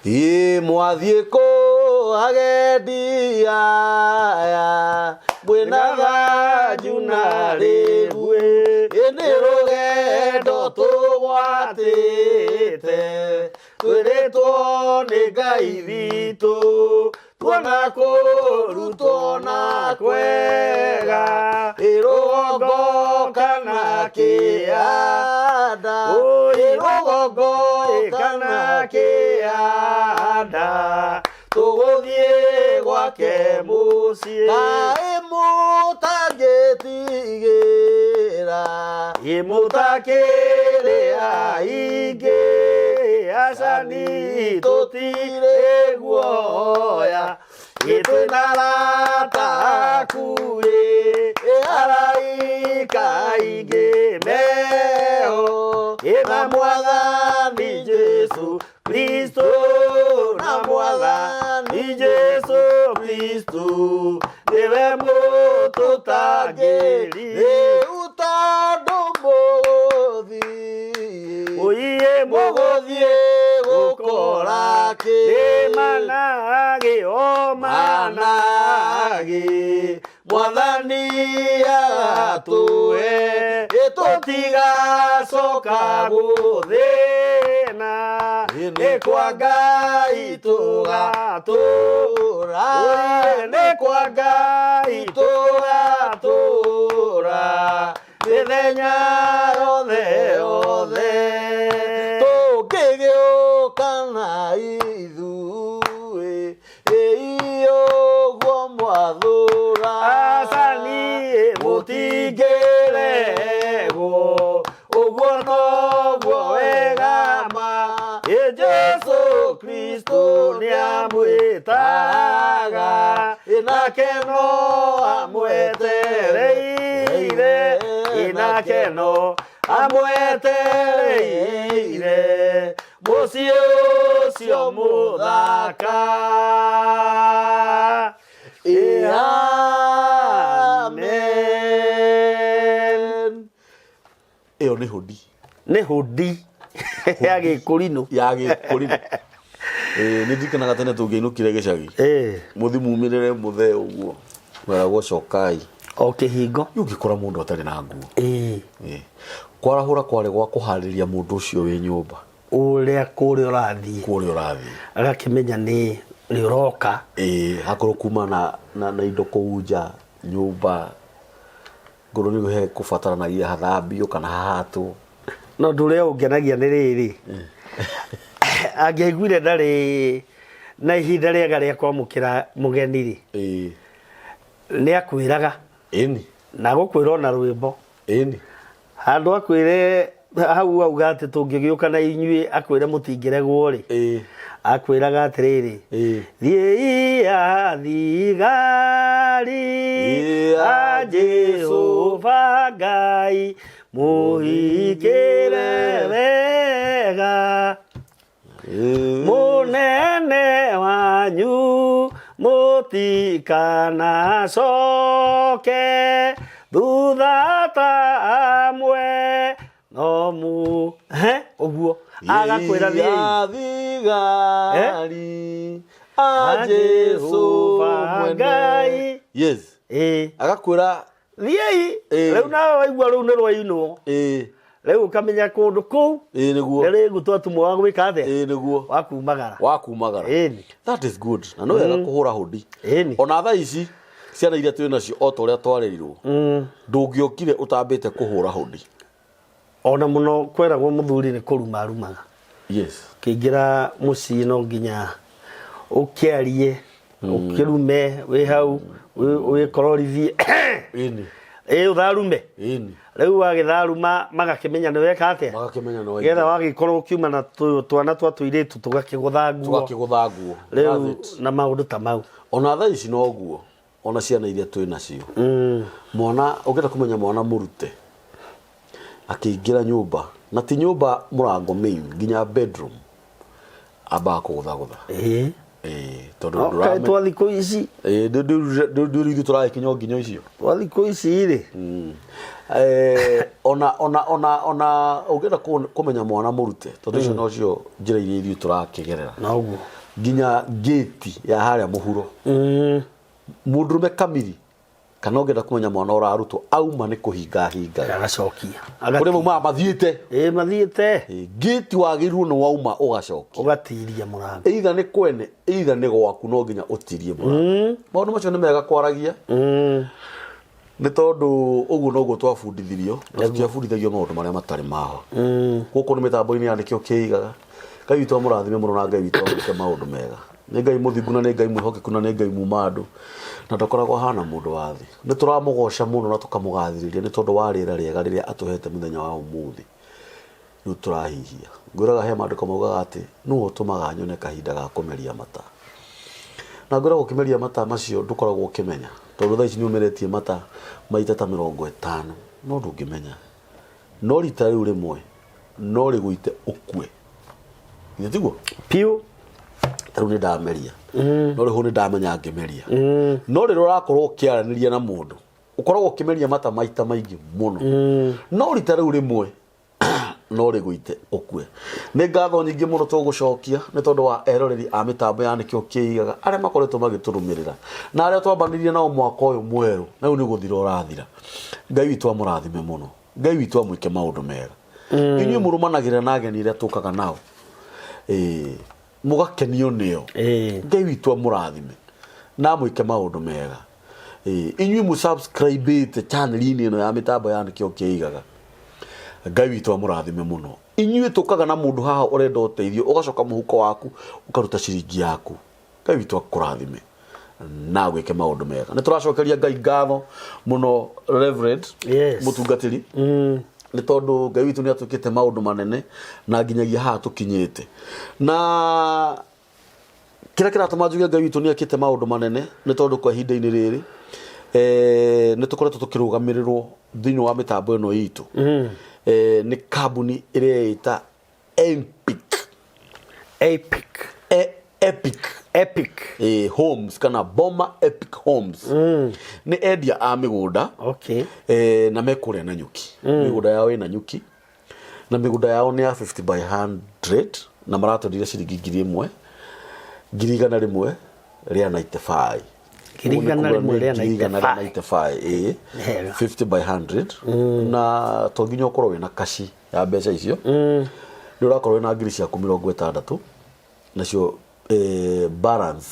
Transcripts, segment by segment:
mwathie ko agendia ya bwenaga junare bwe ene rogendo tugwatite twiritwo ni Ngai witu tuona kuruto na kwega irogo kana kianda irogo kana kianda tuguthie gwake mucii kaĩ mũtangĩtigĩra imutakĩrĩa ingĩ acani tũtirĩ guoya gĩtwĩnarata hakuhĩ araika aingĩ meho na Mwathani Jesu Kristo na Mwathani Jesu Kristo niwe mũtũtangĩri ũtandũ mũgũthiĩ gũkora kĩ manage o manage Mwathani atũhe tũtigacoka gũthĩna nĩ kwa Ngai tũgatũra nĩ kwa Ngai tũgatũra mĩthenya yothe tũngĩgĩũka na ithuĩ ũguo mwathũra acani mũtingĩregwo ũguo noguo wega ma Jesu Kristo nĩamwĩtaga nake no amwetereire nake no amwetereire mũciĩ ũcio mũthaka amen. Ĩyo nĩ hũdi ya Gĩkũrinũ nĩ ndikanaga tene tũngĩinũkire gĩcagi mũthi mumĩrĩre mũthee ũguo weragwo cokai o kĩhingo ũngĩkora mũndũ atarĩ na nguo kwarahũra kwarĩ gwa kũharĩria mũndũ ũcio wĩ nyũmba ũrĩa kũrĩa ũrathiĩ agakĩmenya nĩ rĩũroka hakorwo kuma na indo kũu nja nyũmba ngoro nĩ he kũbataranagia hathambio kana hahatwo no ndũrĩa ũngenagia nĩ rĩrĩ angĩaiguire ndarĩ na ihinda rĩega rĩa kwamũkĩra mũgeni rĩ nĩ akwĩraga na gũkwĩra na rwĩmbo handũ akwĩre hau auga atĩ tũngĩgĩũka na inyuĩ akwĩre mũtingĩregwo rĩ akwĩraga atĩrĩrĩ thiĩi athigari a Jehova Ngai mũhikĩre wega mũnene wanyu mũtikanacoke thutha ta amwe no mu ũguo agakwĩra thigari a Jehova Ngai agakwĩra thiĩi rĩu nawe waigua rĩu nĩ rwainwo rĩu ũkamenya kũndũ kũu rĩu gũtwatumwo wa gwĩka atĩa wakumagara that is good na no wega kũhũra hũdi ona thaa ici ciana iria twĩ nacio o ta ũrĩa twarĩrirwo ndũngĩokire ũtambĩte kũhũra hũdi ona mũno kweragwo mũthuri nĩ kũruma arumaga kĩingĩra mũciĩ no nginya ũkĩarie ũkĩrume wĩ hau wĩkororithie ũtharume rĩu wagĩtharuma magakĩmenya nĩ weka atĩa getha wagĩkorwo ũkiuma na twana twa tũirĩtu tũgakĩgũtha nguo rĩu na maũndũ ta mau ona thaa ici noguo ona ciana iria twĩ nacio mwana ũngĩenda kũmenya mwana mũrute akĩingĩra nyũmba na ti nyũmba mũrango main nginya bedroom ambaga kũgũthagũtha tondu ndurame twathi ku ici ndu ithu turakinya nginya icio twathi ku ici ri ona ugenda kumenya mwana murute tondu icio nocio njira iria ithu turakigerera noguo nginya gate ya haria muhuro mundurume kamiri kana ugenda kumenya mwana urarutwo auma ni kuhinga agacokia kuri mama mathiite mathiite gate wagirwo no wauma ugacokia ugatiria murango either ni kwene either ni gwaku no nginya utirie murango maundu macio ni mega kwaragia ni tondu uguo noguo twabundithirio na tukiabundithagio maundu maria matari maho guku ni mitambo-ini yandikio kiigaga Ngai witũ amũrathime mũno na Ngai witũ amwĩke maũndũ mega nĩ Ngai mũthingu na nĩ Ngai mwĩhokeku na nĩ Ngai muma andũ na ndakoragwo hana mũndũ wa thĩ nĩ tũramũgoca mũno na tũkamũgathĩrĩria nĩ tondũ wa rĩera rĩega rĩrĩa atũhete mũthenya wa ũmũthĩ rĩu tũrahihia ngwĩraga he maandĩko maugaga atĩ nĩwe ũtũmaga nyone kahinda ga kũmeria mata na ngwĩraga ũkĩmeria mata macio ndũkoragwo ũkĩmenya tondũ thaa ici nĩ ũmeretie mata maita ta 50 no ndũngĩmenya no rita rĩu rĩmwe no rĩgũite ũkue Nitiguo piu taru ni ndameria no riho ni ndamenya ngemeria no riro rakorwo kiaraniria na mundu ukoragwo kimeria mata maita maingi muno no rita riu rimwe no riguite ukue ni ngatho nyingi muno tugucokia ni tondu wa eroreri a mitambo ya nikio kiigaga aria makoretwo magiturumirira na aria twambanirie nao mwaka uyu mweru na riu ni guthira urathira Ngai witu amurathime muno Ngai witu amwike maundu mega inyuĩ mũrũmanagĩrĩra na ageni iria tũkaga nao mugakenio nio Ngai witũ amũrathime na mwĩke maũndũ mega inyuĩ mu subscribe channel-inĩ ĩno ya mitambo ya nikio kiigaga Ngai witũ amũrathime mũno inyuĩ tũkaga na mũndũ haha ũrenda ũteithio ũgacoka mũhuko waku ũkaruta ciringi yaku Ngai witũ akũrathime na gwĩke maũndũ mega nĩ tũracokeria Ngai ngatho mũno Reverend mũtungatĩri ni tondu Ngai witũ ni atukite maundu manene na nginyagia haha tukinyite na kira kiratuma njuge Ngai witũ ni akite maundu manene ni tondu kwa ihinda-ini riri ni tukoretwo tukirugamirirwo thiini wa mitambo ino itu ni kambuni iria ita Epic Homes kana Boma Epic Homes ni endia a migunda na mekuria na nyuki migunda yao ina nyuki na migunda yao ni ya 50 by 100 na maratondire ciringi 1,000 1,100 ria 95 1,195 50 by 100 na to nginya ukorwo wina kashi ya mbeca icio ni urakorwo wina ngiri ciaku 60 nacio balance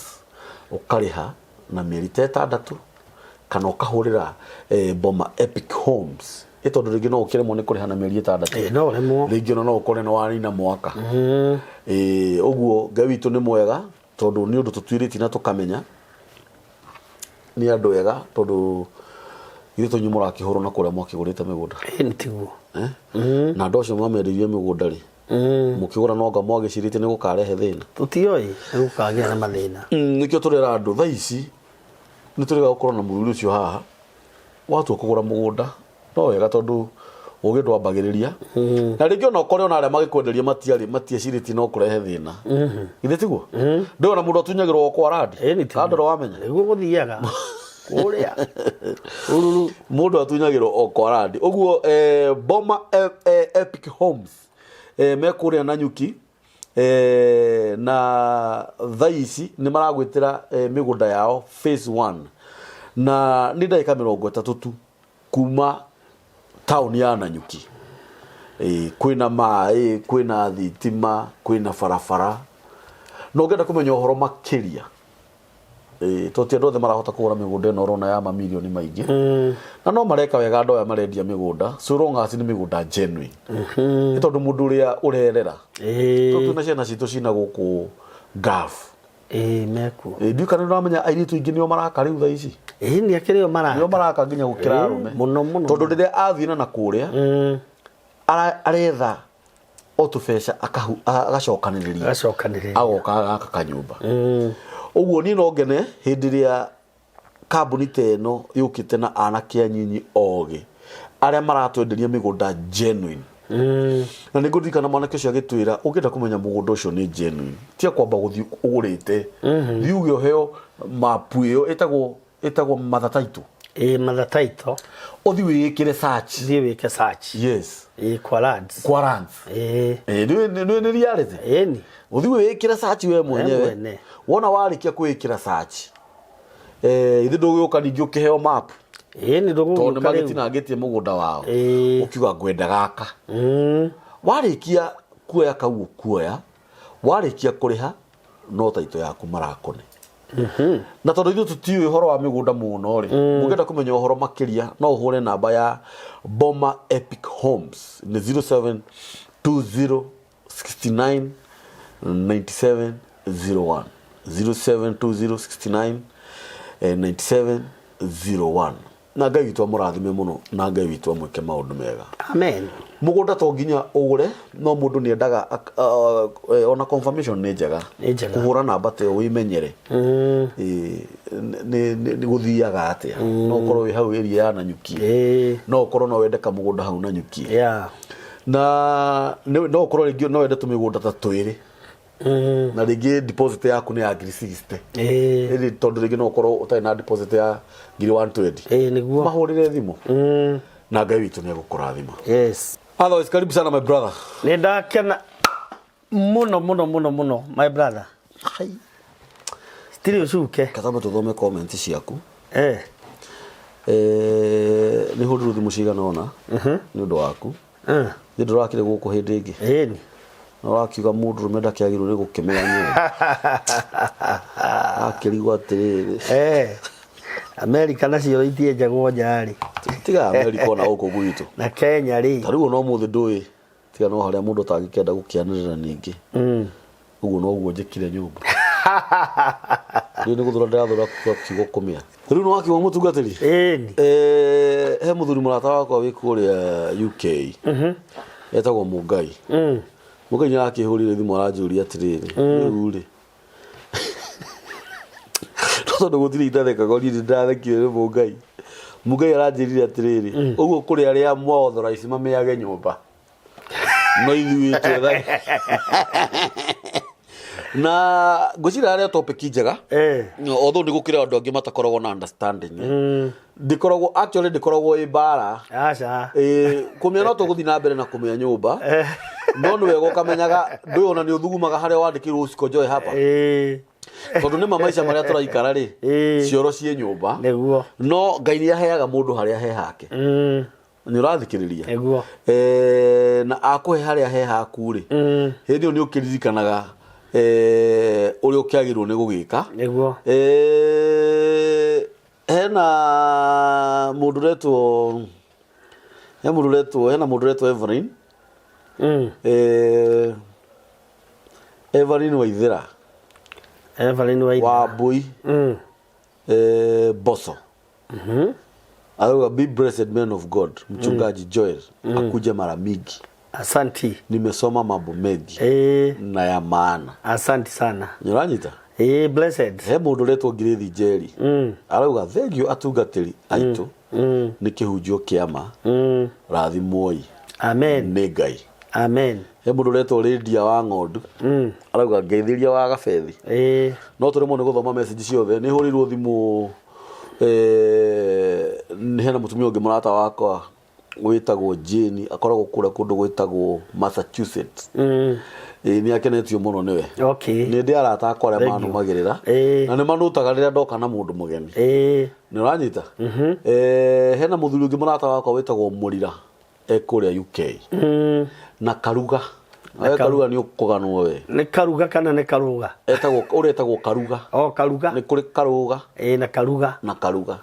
ukariha na mieri 6 kana ukahurira Boma Epic Homes itondo ringi no ukiremwo ni kuriha na mieri 6 no remwo ringi no ukore no wari na mwaka uguo Ngai witũ ni mwega tondu ni undu tutwiriti na tukamenya ni andu ega tondu ithu nyumura kihoro na kuria mwakigurite migunda ni tiguo na ndocio mwamendirie migunda ri mukigura no ngamo agicirite ni gukarehe thina tutioi ni gukagia na mathina nikio turera andu thaa ici ni turiga gukorwo na mũruri ucio haha watu kugura mugunda no wega tondu ugi ndwambagiriria na ringi ona ukore ona aria magikwenderia matiaciriti no kurehe thina ithe tiguo ndona mundu atunyagirwo kwa radi andoro wamenya niguo guthiaga kuria mundu atunyagirwo kwa radi uguo Boma Epic Homes mekuria na nyuki na thaisi ni maragwitira migunda yao phase 1 na ni ndagika 30 tu kuma town ya Nanyuki kwina mai kwina thitima kwina farafara no ngenda kumenya uhoro makiria totie ndothe marahota kugura migunda ino rona ya mamilioni maingi na no mareka wega andu aya marendia migunda so long as ni migunda genuine tondu mundu uria urerera tondu na ciana citu cina guku gaf meku ndiukana ndamenya airitu ingi nio maraka riu thaa ici ni akireo maraka nio maraka nginya gukira arume muno tondu riria athina na kuria aretha otubesha agacokaniriria agoka gaka kanyumba uguo ni no ngene hindi ria kambuni teno yukite na anake anyinyi oge aria maratwenderia migunda genuine na nä ngå ndirikana mwanake å cio agätwä å ngä enda kå menya må gå nda å cio nä genuine tia kwamba gå thiä å gå rä te thiä uge å heo mapu ä yo ĩtagwo mother title mother title å thiä wä ä kä re search thiä wä ke search yes kwa lands nä reality å thiä wä ä kä re search we mwenyewe wona warä kia kwä ä kä ra search ithä ndå gä å ka ningä å kä heo map tondå nä magä tinangä tie må gå nda wao å kiuga ngwenda gaka warä kia kuoya kau å kuoya warä kia kå rä ha no taito yaku marakone na tondå ithuä tå tiå horo wa mä gå nda må no rä må ngenda kå menya å horo makä ria no å hå re namba ya Boma Epic Homes nä 0720699701 0720699701 na Ngai witũ amũrathime mũno na Ngai witũ amwĩke maũndũ mega amen mũgũnda to nginya ũgũre no mũndũ nĩ endaga ona confirmation nĩ njega kũhũra namba te wĩmenyere nĩ gũthiaga atĩa no ũkorwo wĩ hau area ya Nanyuki no ũkorwo no wende kamũgũnda hau Nanyuki na no ũkorwo rĩngĩ no wende tũmĩgũnda ta twĩrĩ na rĩngĩ deposit yaku nĩ ya 60 ĩrĩ tondũ rĩngĩ no ũkorwo ũtarĩ na deposit ya 120 nĩguo mahũrĩre thimũ na Ngai witũ nĩ egũkũrathima yes otherwise karibu sana my brother nĩ ndakena mũno my brother still ucuke katamba tũthome comment ciaku nĩ hũrĩrwo thimũ cigana ona nĩ ũndũ waku nĩ ndũrakĩre gũkũ hĩndĩ ĩngĩ no akiuga mũndũ rũme ndakĩagĩrwo nĩ gũkĩmenya nyũmba akĩrigwo atĩrĩrĩ America nacio itienjagwo njarĩ tiga America ona gũkũ gwitũ na Kenya rĩ tarĩu no mũthĩ ndũĩ tiga no harĩa mũndũ tangĩkenda gũkĩanĩrĩra ningĩ ũguo noguo njĩkire nyũmba rĩu nĩ gũthũra ndĩrathũra kiugo kũmĩa rĩu nĩ wakiuga mũtungatĩri he mũthuri mũrata wakwa wĩ kũrĩa UK etagwo Mũngai Mũngai nĩ arakĩhũrire thimũ aranjũria atĩrĩrĩ rĩu rĩ no tondũ gũtirĩ itathekaga niĩ nĩndathekire nĩ Mũngai Mũngai aranjĩrire atĩrĩrĩ ũguo kũrĩ arĩa mwaauthorize mamĩage nyũmba no ithuĩ twetha na ngwĩciria arĩa topic njega although nĩ gũkĩrĩ andũ angĩ matakoragwo na understanding ndikoragwo actually ndikoragwo ĩ mbara kũmĩa no tũgũthiĩ na mbere na kũmĩa nyũmba no nĩ wega ũkamenyaga ndũĩ ona nĩ ũthugumaga harĩa wandĩkĩrwo usiku joy hapa tondũ nĩ maica marĩa tũraikara rĩ cioro ciĩ nyũmba no Ngai nĩ aheaga mũndũ harĩa he hake nĩ ũrathikĩrĩria na akũhe harĩa he haku rĩ hĩndĩ ĩyo nĩ ũkĩririkanaga ũrĩa ũkĩagĩrwo nĩ gũgĩka hena mũndũ ũretwo Evelyn Evelyn Waithera Wambui Boso arauga be blessed man of God mchungaji Joel akuja mara mingi asanti nimesoma mambo mengi na ya maana asanti sana nyoranyita blessed he mũndũ ũretwo Ngirithi Njeri arauga thengio atungatĩri aitũ nĩ kĩhunjio kĩama rathimwoi amen nĩ Ngai amen he mũndũ ũretwo Lydia wa Ng'ondu arauga ngeithĩria wa Gabethi no tũremwo nĩ gũthoma message ciothe nĩ hũrĩirwo thimũ hena mũtumia ũngĩ mũrata wakwa gwĩtagwo Jane akoragwo kũrĩa kũndũ gwĩtagwo Massachusetts nĩ akenetio mũno nĩwe nĩ ndĩ arata akwa arĩa manũmagĩrĩra na nĩ manũtaga rĩrĩa ndoka na mũndũ mũgeni nĩ ũranyita hena mũthuri ũngĩ mũrata wakwa wĩtagwo Mũrira kũrĩa UK na Karuga Karuga nĩ ũkũganwo we nĩ Karuga kana nĩ Karuga ũrĩa etagwo Karuga Karuga nĩ kũrĩ Karuga na Karuga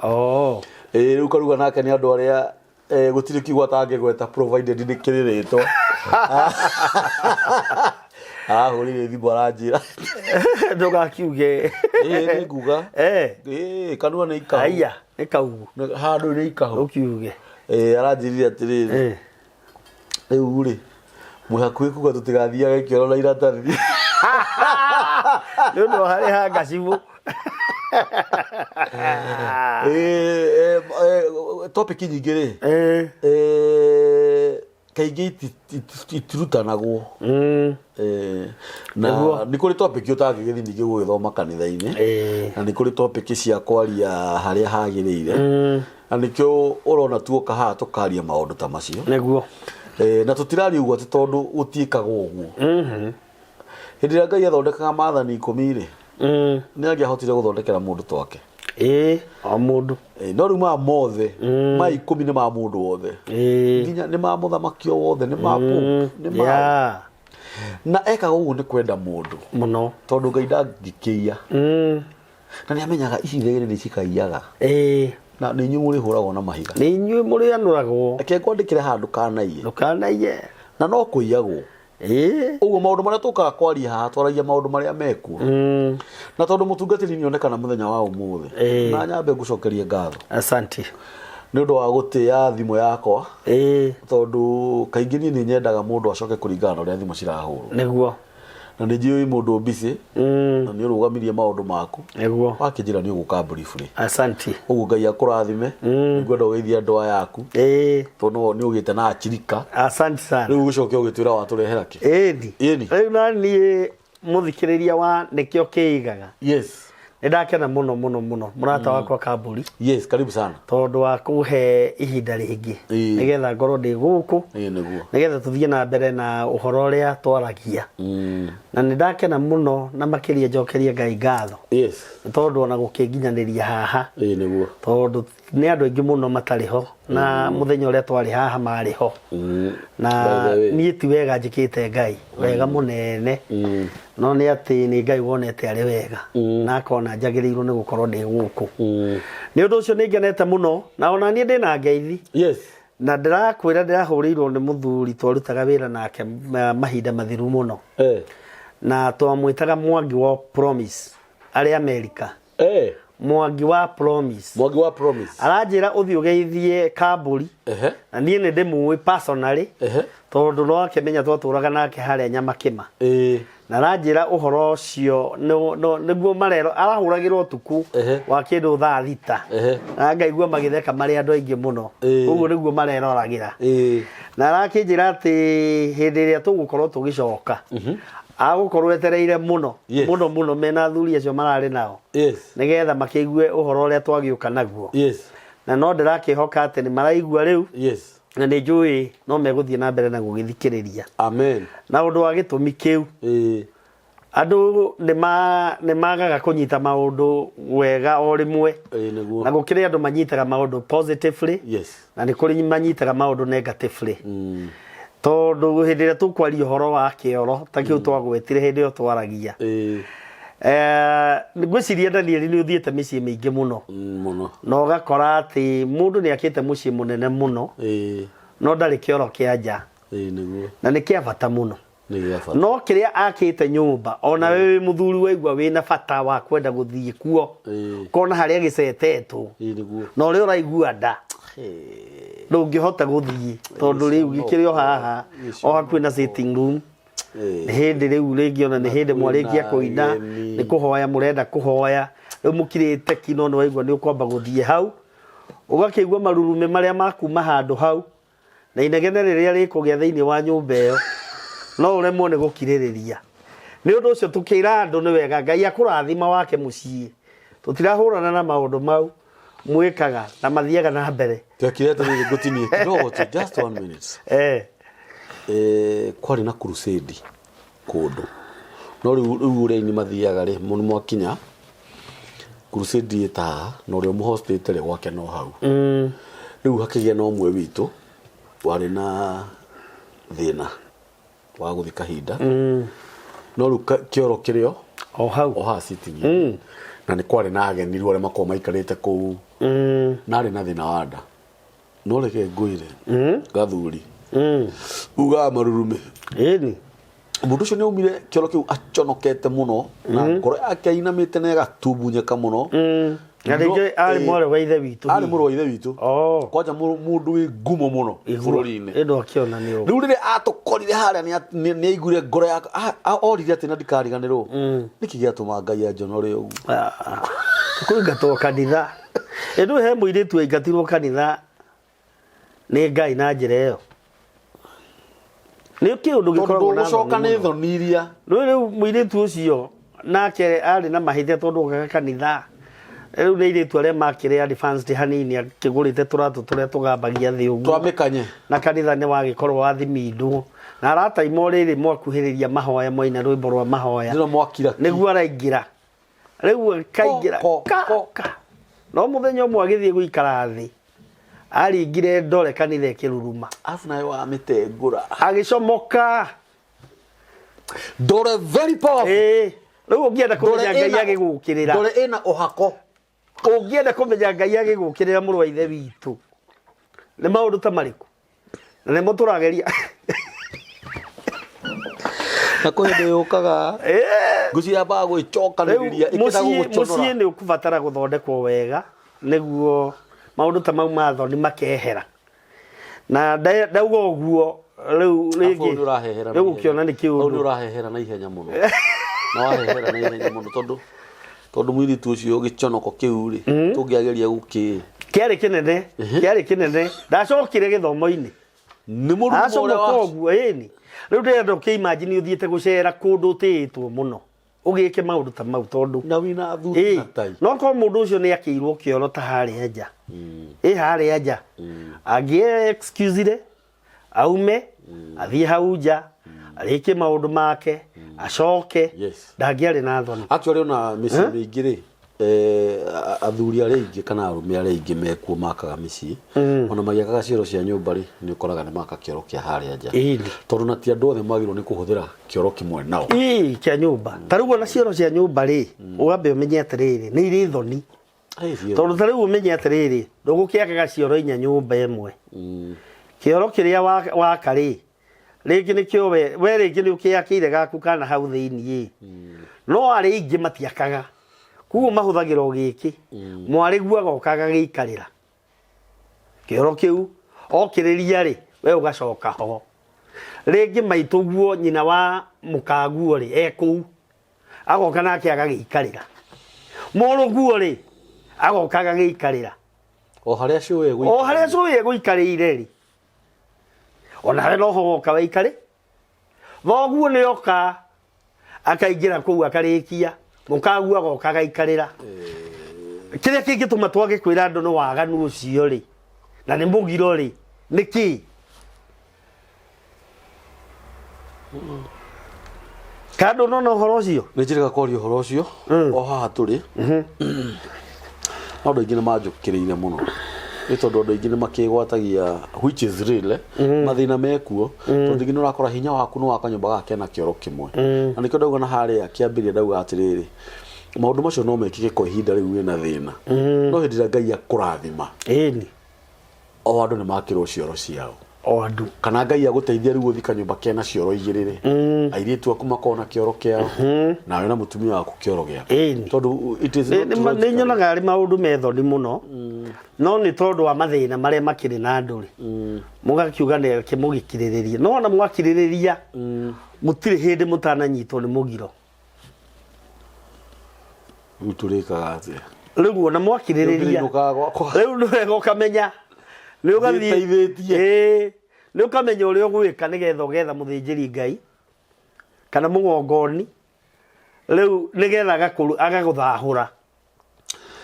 rĩu Karuga nake nĩ andũ arĩa gũtirĩ kiugo atangĩgweta provided nĩ kĩrĩrĩtwo arahũrire thimũ aranjĩra ndũgakiuge nĩ nguga kanua nĩ ikahu aya nĩ kaugu handũ nĩ ikahu ũkiuge aranjĩrire atĩrĩrĩ rĩu rĩ mũhakuhĩ kuga tũtigathiaga kĩoro na iratathi nĩ ũndũ harĩ ha ngacibũ topic nyingĩ rĩ kaingĩ itirutanagwo na nĩ kũrĩ topic ũtangĩgĩthiĩ ningĩ gũgĩthoma kanitha-inĩ na nĩ kũrĩ topic cia kwaria harĩa hagĩrĩire na nĩkĩo ũrona tuoka haha tũkaria maũndũ ta macio nĩguo na tũtiraria ũguo atĩ tondũ gũtiĩkaga ũguo hĩndĩ ĩrĩa Ngai athondekaga maathani 10 nĩ angĩahotire gũthondekera mũndũ twake o mũndũ no rĩu maya mothe ma 10 nĩ ma mũndũ wothe nginya nĩ ma mũthamaki wothe nĩ ma nĩ ma na ekaga ũguo nĩ kwenda mũndũ mũno tondũ Ngai ndangĩkĩia na nĩ amenyaga ici thĩgĩ nĩ cikaiyaga na nĩ inyuĩ mũrĩhũragwo na mahiga nĩ inyuĩ mũrĩanũragwo reke ngwandĩkĩre handũ ndũkanaiye na no kũiyagwo ũguo maũndũ marĩa tũkaga kwaria haha twaragia maũndũ marĩa mekuo na tondũ mũtungatĩri nĩ onekana mũthenya wa ũmũthĩ na nyambe ngũcokerie ngatho asante nĩ ũndũ wa gũtĩa thimũ yakwa tondũ kaingĩ niĩ nĩ nyendaga mũndũ acoke kũringana na ũrĩa thimũ cirahũrwo nĩguo na nĩ njũĩ mũndũ busy na nĩ ũrũgamirie maũndũ maku nĩguo wakĩnjĩra nĩ ũgũka briefly asante ũguo Ngai akũrathime ngwenda ũgeithia andũ yaku tondũ nĩ ũgĩte na achirika asante sana rĩu gũcokia ũgĩtwĩra watũrehera kĩ ĩni rĩu naniĩ mũthikĩrĩria wa nĩkĩo kĩigaga nĩndakena mũno mũno mũno mũrata wakwa Kamburi karibu sana tondũ wa kũhe ihinda rĩngĩ nĩgetha ngorwo ndĩ gũkũ nĩgetha tũthiĩ na mbere na ũhoro ũrĩa twaragia na nĩndakena mũno na makĩria njokerie Ngai ngatho tondũ ona gũkĩnginyanĩria haha tondũ nĩ andũ aingĩ mũno matarĩ ho na mũthenya ũrĩa twarĩ haha marĩ ho na niĩ ti wega njĩkĩte Ngai wega mũnene no nĩ atĩ nĩ Ngai wonete arĩ wega na akona njagĩrĩirwo nĩ gũkorwo ndĩ gũkũ nĩ ũndũ ũcio nĩ ngenete mũno na ona niĩ ndĩ na ngeithi na ndĩrakwĩra ndĩrahũrĩirwo nĩ mũthuri twarutaga wĩra nake mahinda mathiru mũno na twamwĩtaga Mwangi wa Promise arĩ Amerika Mwangi wa Promise aranjĩra ũthiĩ ũgeithie Kamburi na niĩ nĩ ndĩmũĩ personally tondũ no akĩmenya twatũraga nake harĩa Nyamakĩma na aranjĩra ũhoro ũcio nĩguo marero arahũragĩrwo ũtukũ wa kĩndũ thaa 6 na ngaigua magĩtheka marĩ andũ aingĩ mũno ũguo nĩguo mareroragĩra na arakĩnjĩra atĩ hĩndĩ ĩrĩa tũgũkorwo tũgĩcoka agũkorwo etereire mũno mũno mũno mena athuri acio mararĩ nao nĩgetha makĩigue ũhoro ũrĩa twagĩũka naguo na no ndĩrakĩhoka atĩ nĩ maraigua rĩu na nĩ njũĩ no megũthiĩ na mbere na gũgĩthikĩrĩria na ũndũ wa gĩtũmi kĩu andũ nĩ magaga kũnyita maũndũ wega o rĩmwe na gũkĩrĩ andũ manyitaga maũndũ positively na nĩ kũrĩ manyitaga maũndũ negatively tondũ hĩndĩ ĩrĩa tũkwaria ũhoro wa kĩoro ta kĩu twagwetire hĩndĩ ĩyo twaragia ngwĩciria Daniel nĩ ũthiĩte mĩciĩ mĩingĩ mũno na ũgakora atĩ mũndũ nĩ akĩte mũciĩ mũnene mũno no ndarĩ kĩoro kĩa nja na nĩ kĩa bata mũno no kĩrĩa akĩte nyũmba ona we wĩ mũthuri waigua wĩna bata wa kwenda gũthiĩ kuo kona harĩa gĩcetetwo na ũrĩa ũraigua nda ndũngĩhota gũthiĩ tondũ rĩu gĩkĩrĩ o haha o hakuhĩ na sitting room nĩ hĩndĩ rĩu rĩngĩ ona nĩ hĩndĩ mwarĩkia kũina nĩ kũhoya mũrenda kũhoya rĩu mũkirĩte kino nĩ waigua nĩ ũkwamba gũthiĩ hau ũgakĩigua marurume marĩa makuma handũ hau na inegene rĩrĩa rĩkũgĩa thĩinĩ wa nyũmba ĩyo no ũremwo nĩ gũkirĩrĩria nĩ ũndũ ũcio tũkĩra andũ nĩ wega Ngai akũrathima wake mũciĩ tũtirahũrana na maũndũ mau mwĩkaga na mathiaga na mbere twakirete nĩ gũtinie kidogo just 1 minute kwarĩ na crusade kũndũ no rĩu ũrĩa mathiaga rĩ mũno mwakinya crusade ta no rĩo mũhostete rĩ gwake no hau rĩu hakĩgĩa na ũmwe witũ warĩ na thĩna wa gũthika kahinda no rĩu kĩoro kĩrĩo o hau o ha sitting na nĩ kwarĩ na ageni rĩu arĩa makoragwo maikarĩte kũu na arĩ na thĩna wa nda no reke ngwĩre gathuri uga marurume mũndũ ũcio nĩ aumire kĩoro kĩu aconokete mũno na ngoro yake ainamĩte na ĩgatumbunyĩka mũno na rĩngĩ arĩ mwarĩ wa ithe witũ arĩ mũrũ wa ithe witũ kwanja mũndũ wĩ ngumo mũno bũrũri-inĩ ĩno akĩona nĩ ũguo rĩu rĩrĩa atũkorire harĩa nĩ aiguire ngoro yake orire atĩ na ndikariganĩrwo nĩkĩ gĩatũma Ngai anjonore ũguo kũingatwo kanitha ĩndũ he mũirĩtu aingatirwo kanitha nĩ Ngai na njĩra ĩyo nä kä å ndå gä koragwo na gucoka nä thoni iria rä u må irä tu å cio nake arä na mahä te tondå gaga kanitha rä u nä irä tu arä a makä rä hanini akä gå rä te tå ratå tå rä a tå gambagia thä å twamä kanye na kanitha nä wagä korwo wathimindwo na arataimwo rä rä mwakuhä rä ria mahoya mwaina rwä mbo rwa mahoya nä guo araingä ra rä u akaingä ra no må thenya å mwe agä thiä gå ikara thä aringire ndore kanitha ä kä ruruma afu nawe wa mä tengå ra agä comoka ndore very powerful rä u å ngä enda kå menya ngai agä gå kä rä ra ndore ä na å hako å ngä enda kå menya ngai agä gå kä rä ra må rå wa ithe witå nä maå ndå ta marä kå na nä mo tå rageria na kå hä ndä yå kaga ngå ciambaga gwä cokanä rä ria må ciä nä å kå batara gå thondekwo wega nä guo maå ndå ta mau ma thoni makehera na ndauga å guo rä u rä gå kä ona nä kä å ndå å rahehera na ihenya må no na wahehera na ihenya må no tondå må irä tu å cio gä conoko kä u rä tå ngä ageria gå kä arä kä nene ndacokire gä thomo-inä nä må rumo guo ĩni rä u ndärenda å kä imagine å thiä te gå cera kå ndå å tä two må no å gä ke maå ndå ta mau tondå na wina thuri na tai no korwo må ndå å cio nä akä irwo kä oro ta harä a nja harä a nja angä excusire aume athiä hau nja arä kä maå ndå make acoke ndangä arä na thoni actually ona mä ciä mä ingä rä athuri arä aingä kana arume arä aingä mekuo makaga mä ciä ona magiakaga cioro cia nyå mba rä nä å koraga nä maka kä oro kä a harä a nja tondå na ti andå othe magä rwo nä kå hå thä ra kä oro kä mwe nao kä a nyå mba ta rä u ona cioro cia nyå mba rä å gambe å menye atä rä rä nä irä thoni tondå ta rä u å menye atä rä rä ndå gå kä akaga cioro inya nyå mba ĩmwe kä oro kä rä a waka rä rä ngä nä kä o we rä ngä nä å kä akä ire gaku kana hau thä iniä no arä ingä matiakaga koguo mahå thagä ra å gä kä mwarä guo agokaga gä ikarä ra kä oro kä u okä rä ria rä we å gacoka ho rä ngä maitå guo nyina wa må kaguo rä ekå u agoka nake agagä ikarä ra morå guo rä agokaga gä ikarä ra o harä a cå ä gå ikarä ire rä ona harä noho goka wa ikarä thoguo nä oka akaingä ra kå u akarä kia må kaguo agokaga ikarä ra kä rä a kä ngä tå ma twagä kwä ra andå nä waganu å cio rä na nä må giro rä nä kä kandå nona å horo å cio nä njä rä ga kwaria å horo å cio o haha tå rä andå aingä nä manjå kä rä ire må no nä tondå andå aingä nä makä gwatagia mathä na mekuo tondå rĩngĩ nä å rakora hinya waku nä waka nyå mba gake na kä oro kä mwe na nä kä o ndauga na harä a kä ambä ria ndauga atä rä rä maå ndå macio no mekike kwa ihinda rä u wä na thä na no hä ndä ä rä a ngai akå rathima o andå nä makä rwo cioro ciao o andå kana ngai agå teithia rä u gå thika nyå mba kena cioro igä rä rä airä tu aku makona kä oro kä ao nawe na må tumia waku kä oro gä ako tondå nä nyonaga arä maå ndå methoni må no no nä tondå wa mathä na marä a makä rä na andå rä må gakiuga nä kä må gä kirä rä ria no ona mwakirä rä ria må tirä hä ndä må tananyitwo nä må giro rä u tå rä kaga atä rä u ona mwakirä rä ria rä u nä wega å kamenya nä å gathiä nä å kamenya å rä a å gwä ka nä getha å getha må thä njä ri ngai kana må gongoni rä u nä getha agagå thahå ra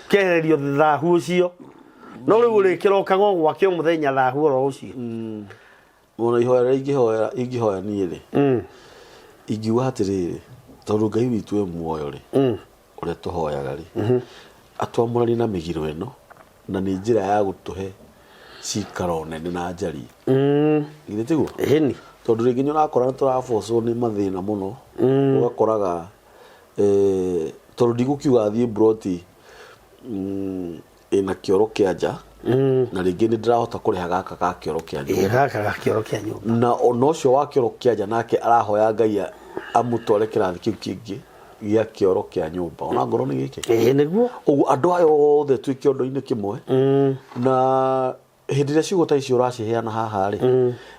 kehererio thahu å cio no rä u rä kä rokaga o gwake o må thenya thahu oro å cio ona ihoya rä ingä hoya niä rä ingiuga atä rä rä tondå ngai witå e muoyo rä å rä a tå hoyaga rä atwamå na mä giro ä no na nä njä ra ya gå tå he cikaro nene na njari githä tiguo tondå rä ngä nä å rakora nä tå rabocwo nä mathä na må no å gakoraga tondå ndigå kiuga thiä broti ä na kä oro kä a nja na rä ngä nä ndä rahota kå rä ha gaka ga kä oro kä a nyå na ona å cio wa kä oro kä a nja nake arahoya ngai amå tware kä rathi kä u kä ngä gä a kä oro kä a nyå mba ona ngoro nä gä kä å guo andå aya othe twä kä ondo-inä kä mwe na hä ndä ä rä a ciugo ta icio å raciheana haha rä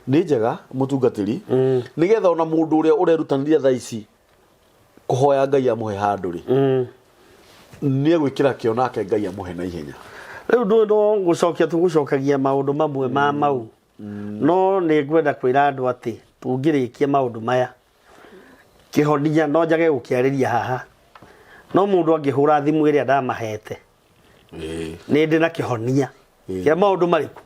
nä njega må tungatä ri nä getha ona må ndå å rä a å rerutanä tha ici kå hoya ngai amå he handå rä nä egwä kä ra kä o nake ngai amå he na ihenya rä u ndå no gå cokia tå gå cokagia maå ndå mamwe ma mau no nä ngwenda kwä ra andå atä tungirikia maundu maya kihonia no njage gukiariria haha no mundu angihura thimu iria ndamahete ni ndi na kihonia kia maundu mariku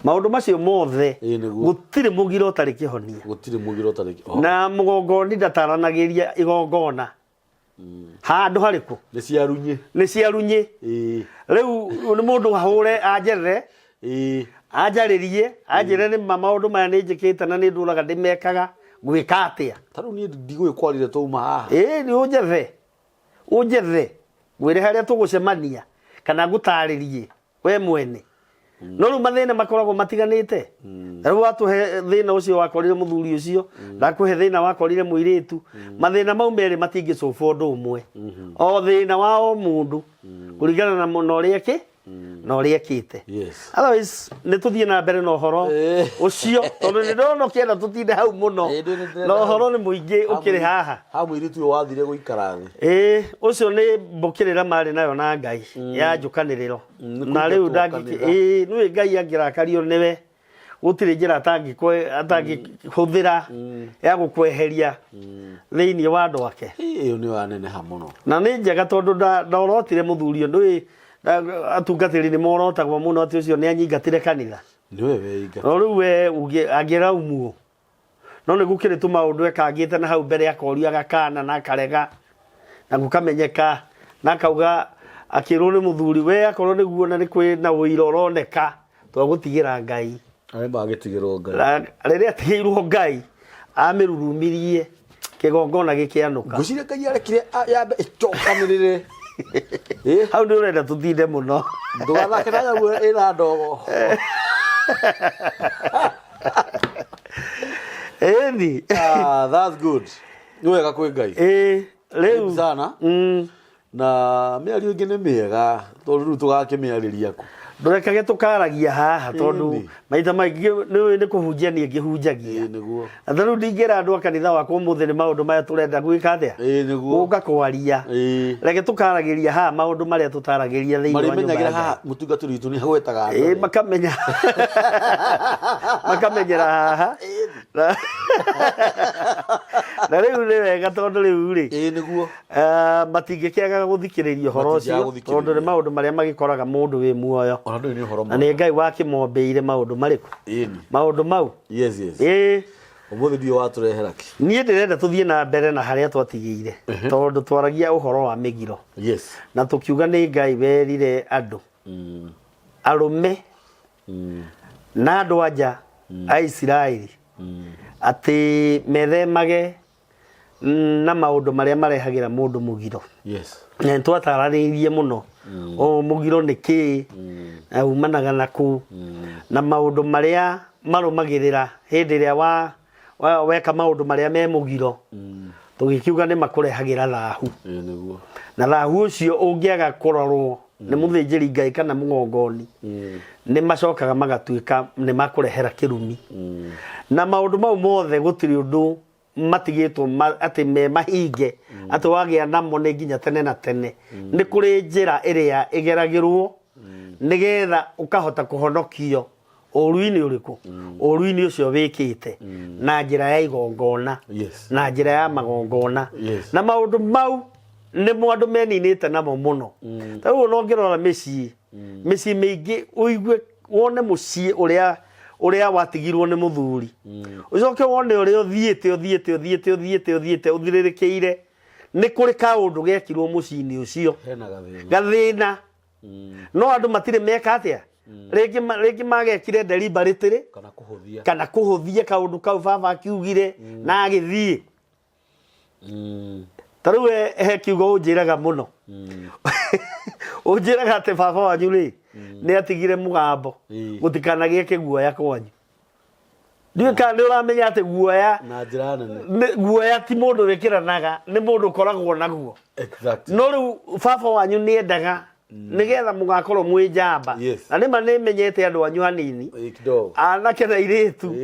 maundu macio mothe gutire mugiro tari kihonia na mugongoni ndataranagiria igongona handu hariku ni ciarunye riu ni mundu hahure ajerere ajaririe ajire ni maundu maya ni njikite na ni nduraga ndimekaga gwika atia taru ni ndigwikwarire tuma haha ni ujethe gwire haria tugucemania kana ngutaririe we mwene no ru mathina makoragwo matiganite riu watuhe thina ucio wakorire muthuri ucio ndakuhe thina wakorire muiritu mathina mau meri matingicoba undu umwe o thina wa o mundu kuringana na munoria ki no riekite otherwise ni tuthie na mbere no horo ucio tondu ni ndono kienda tutinde hau muno no horo ni muingi ukiri haha ha muiritu wathire guikara thi ucio ni mbukirira mari nayo na Ngai ya njukaniriro na riu ndangiki ni Ngai angirakario niwe gutire njira atangi huthira ya gukweheria thiini wa andu ake iyo ni wanene ha muno na ni njega tondu ndorotire muthuri ndu atungatiri ni morotagwo muno ati ucio ni anyingatire kanitha ni wewe inga no riu we agira umu no ni gukire tu maundu ekangite na hau mbere akoria gakana na karega na gukamenyeka na kauga akirwo ni muthuri we akorwo ni guona ni kwi na uira uroneka twagutigira Ngai ari bagitigirwo Ngai riria atigirwo Ngai amirurumirie kigongona gikianuka gucire Ngai arekire yambe icokanirire hau ndio urenda tuthinde muno ndugathake na nyamũ ĩna ndogo eni that's good ni wega kwĩ Ngai rĩu sana na mĩario ĩngĩ nĩ mĩega tondũ rĩu tũgakĩmĩarĩria ku ndũrekage tukaragia haha tondu maita maingĩ ni kuhunjia ni ngihunjagia niguo atharu ndingĩra andu akanitha wakwa mũthĩ ni maundu maya turenda gwika atia niguo uka kwaria reke tukaragiria haha maundu maria tutaragĩria thĩinĩ wa nyũmba marimenyagira haha mutungatĩri witũ ni hagwetaga andũ makamenyera haha na rĩu nĩ wega tondu rĩu rĩ niguo matingĩkĩaga gũthikĩrĩria ũhoro ũcio tondu nĩ maundu maria magĩkoraga mũndũ wĩ muoyo na nĩ Ngai wakĩmombeire maundu mariku maundu mau umuthi dio waturehera ki niĩ ndĩrenda tuthie na mbere na haria twatigĩire tondu twaragia ũhoro wa mĩgiro na tukiuga nĩ Ngai werire andu arume na andu anja a Isiraeli ati methemage na maundu maria marehagira mundu mugiro na twatararĩirie muno o mugiro nĩ kĩ umanaga naku na maundu maria marumagirira hindi ria weka maundu maria me mugiro tugikiuga ni makurehagira thahu na thahu ucio ungiaga kurorwo ni muthĩnjĩri Ngai kana mungongoni ni macokaga magatuika ni makurehera kirumi na maundu mau mothe gutiri undu matigitwo ati me mahinge ati wagia namo ni nginya tene na tene ni kuri njira iria igeragirwo nigetha ukahota kuhonokio uruini uriku uruini ucio wikite na njira ya igongona na njira ya magongona na maundu mau ni mwandu meninite namo muno taru no ngirora micii mingi uigue wone mucii uria watigirwo ni muthuri ucoke wone uria uthiite uthiririkiire ni kuri kaundu gekirwo mucii-ini ucio gathina no andu matire meka atia rĩngĩ magekire deliberately kana kuhuthia kaundu kau baba akiugire na agithie taru he kiugo unjiraga muno unjiraga ati baba wanyu ri ni atigire mugambo gutikanagie kiguoya kwanyu ndiwe kana uramenya ati guoya na njira nene guoya ti mundu wikiranaga ni mundu koragwo naguo no riu baba wanyu ni endaga nigetha mugakorwo mwi njamba na nima ni menyete andu anyu hanini anake na iritu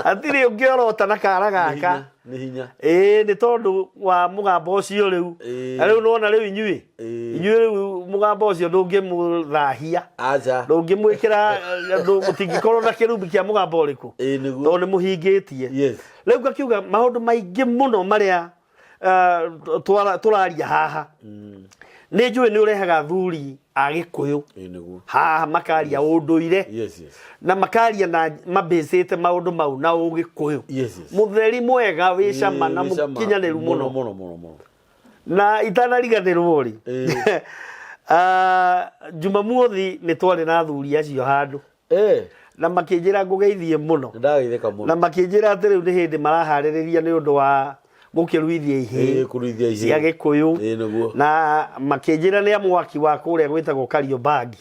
atiri ungiorota na kara gaka ni hinya ni tondu wa mugambo ucio riu riu nona riu inyui riu mugambo ucio ndungimuthahia ndungimwikira mutingikorwo na kirumbi kia mugambo uriku tondu ni muhingitie riu ngakiuga maundu maingi muno maria turaria haha ni njui ni urehaga thuri a Gikuyu haha makaria unduire na makaria na mabesete maundu mau na Ugikuyu mutheri mwega wi cama na mukinyaniru muno na itanariganirwo ri Jumamothi ni twari na thuri acio handu na makinjira ngugeithie muno na makinjira ati riu ni hindi marahaririria ni undu wa gukiruithia ihe cia Gikuyu na makinjira ni amwaki wa kuria gwitagwo Kariobangi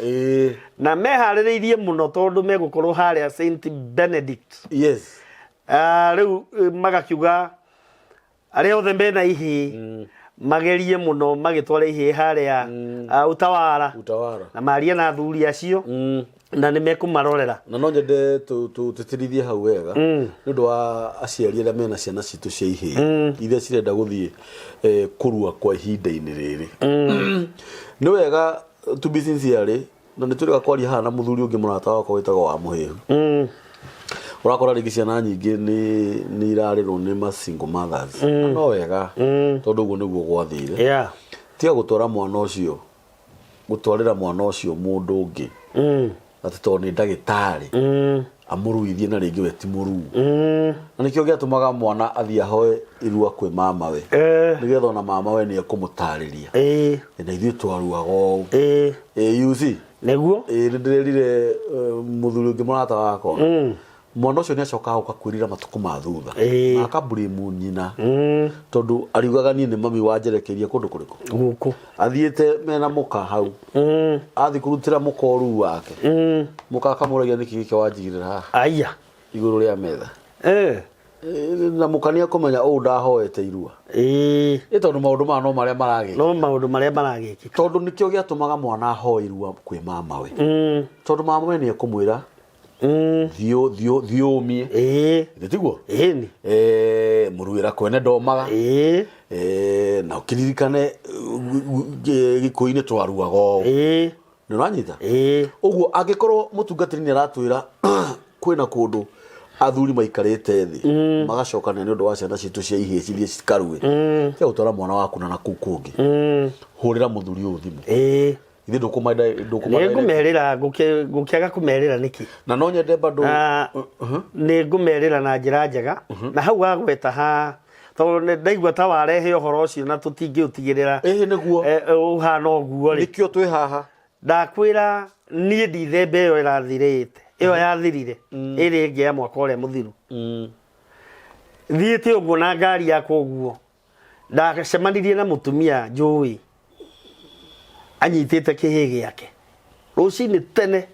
na mehaririirie muno tondu megukorwo haria St Benedict riu magakiuga aria othe mena ihe magerie muno magitwara ihe haria Utawara na maria na thuri acio na ni mekumarorera na no nyende tutirithie hau wega nundu wa aciari aria mena ciana citu cia ihe iria cirenda guthie kurua kwa ihinda-ini riri ni wega to be sincere na ni turiga kwaria hana muthuri ungi murata wakwa witagwo wa Muhihu urakora ringi ciana nyingi ni irarirwo ni ma single mothers no wega tondu guo niguo gwathire tiga gutwara mwana ucio gutwarira mwana ucio mundu ungi ati to ni ndagitari amuruithie na ringi we ti muru na nikio giatumaga mwana athia hoe irua kwi mama we nigetha ona mama we ni ekumutariria na ithuĩ twaruaga you see neguo ndirerire muthuri ungi murata wakwa mwana ucio ni acoka guka kwirira matuku ma thutha na akablame nyina tondu ariugaga ni mami wanjerekeria kundu kuriku guku athiete mena muka hau athi kurutira mukoru wake muka akamuragia niki gike wanjigirira haha aya iguru ria metha na mukania kumenya ndahoete irua tondu maundu ma no maria maragiki tondu nikio giatumaga mwana ahoe irua kwi mama we tondu mama we ni ekumwira thiomie tiguo muruira kwene ndomaga na ukiririkane Gikuyu-ini twaruaga o ni uranyita uguo angikorwo mutungatiri ni aratwira kwina kundu athuri maikarite thi magacokana ni undu wa ciana citu cia ihe cirie cikarue tia gutwara mwana waku na kuu kungi hurira muthuri uyu thimu ithe ngumerira gukiaga kumerira niki na no nyende bado ni ngumerira na njira njega na hau agweta ha tondu ndaigua ta warehe uhoro ucio na tutingiutigirira niguo uhana uguo ri nikio twi haha ndakwira nie ndithembe iyo irathirite iyo yathirire iri ingi ya mwaka uria muthiru thiite uguo na ngari yakwa uguo ndacemanirie na mutumia njui anyitite kihi giake rucini tene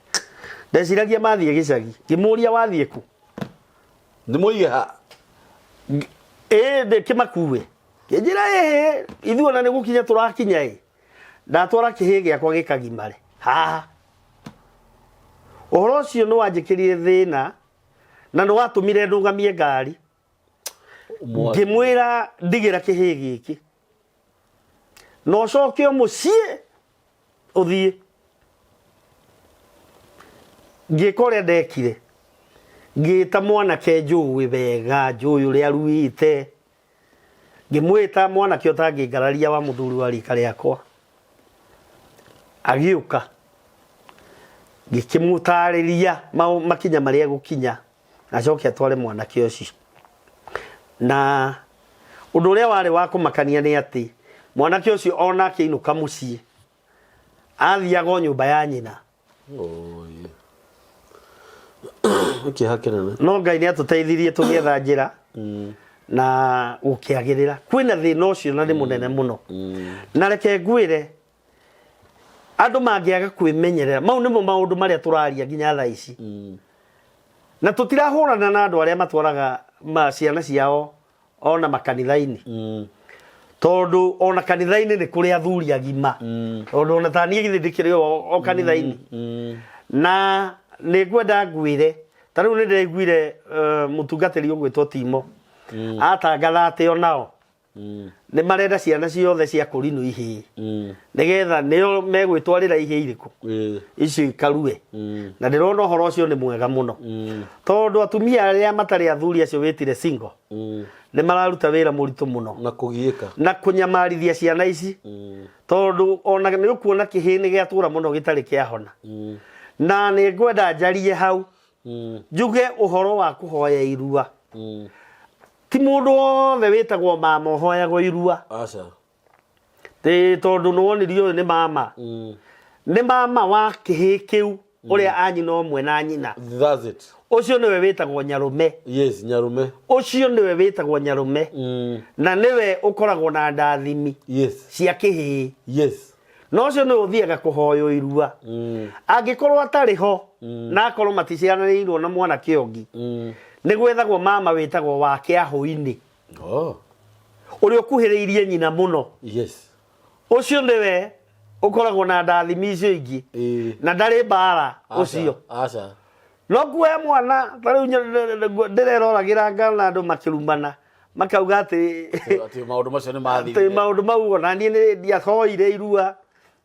ndeciragia mathie gicagi ngimuria wathie ku ndimuige ha de kimakue kinjira ithuo na nigukinya turakinya ndatwara kihi giakwa gikagimare ha uhoro ucio no wanjikirire thina na no watumire ndugamie ngari ngimwira ndigira kihi giki no coke mucie uthie ngikore ndekire ngita mwana ke njui wega njui uri aruite ngimwita mwana ke utangingararia wa muthuri wa rika riakwa agiuka ngikimutariria makinya maria gukinya acoke atware mwana ke ucio na undu uria wari wa kumakania ni ati mwana ke ucio ona ke inuka mucie athiaga nyumba ya nyina no Ngai ni atuteithirie tugietha njira na gukiagirira kwina thina ucio na ni munene muno na reke ngwire andu mangiaga kwimenyerera mau nimo maundu maria turaria nginya thaa ici na tutirahurana na andu aria matwaraga ciana ciao ona makanitha-ini tondu ona kanitha-ini ni kuri athuri agima tondu ona tani githindikire o kanitha-ini na ni gwenda ngwire tariu ni ndiguire mutungatiri ugwitwo Timo atangatha ati onao ni marenda ciana ciothe cia kurinu ihii nigetha nio megwitwarira ihii iriku icio ikarue na ndirona horo ucio ni mwega muno tondu atumia aria matari athuri acio witire single ni mararuta wira muritu muno na kugiika na kunyamarithia ciana ici tondu ona ni ukuona kihii ni giatura muno gitari kiahona na ni ngwenda njarie hau njuge uhoro wa kuhoya irua ti mundu wothe witagwo mama uhoyagwo irua aca ti tondu nuwonirio ni mama ni mama wa kihii kiu uria anyina omwe na nyina that's it ucio niwe witagwo nyarume yes nyarume ucio niwe witagwo nyarume na niwe ukoragwo na ndathimi yes cia kihii yes no ucio niwe uthiaga kuhoyo irua angikorwo atari ho na akorwo maticiaranĩirwo na mwana kiongi ni gwethagwo mama witagwo wa kiahu-ini uria ukuhiriirie nyina muno yes ucio niwe ukoragwo na ndathimi icio ingi na ndari mbara ucio aca no kuoya mwana tariu ndireroragĩra ngana andu makirumana makauga ati maundu macio ni mathire ati maundu mau ona nie ni ndiahoire irua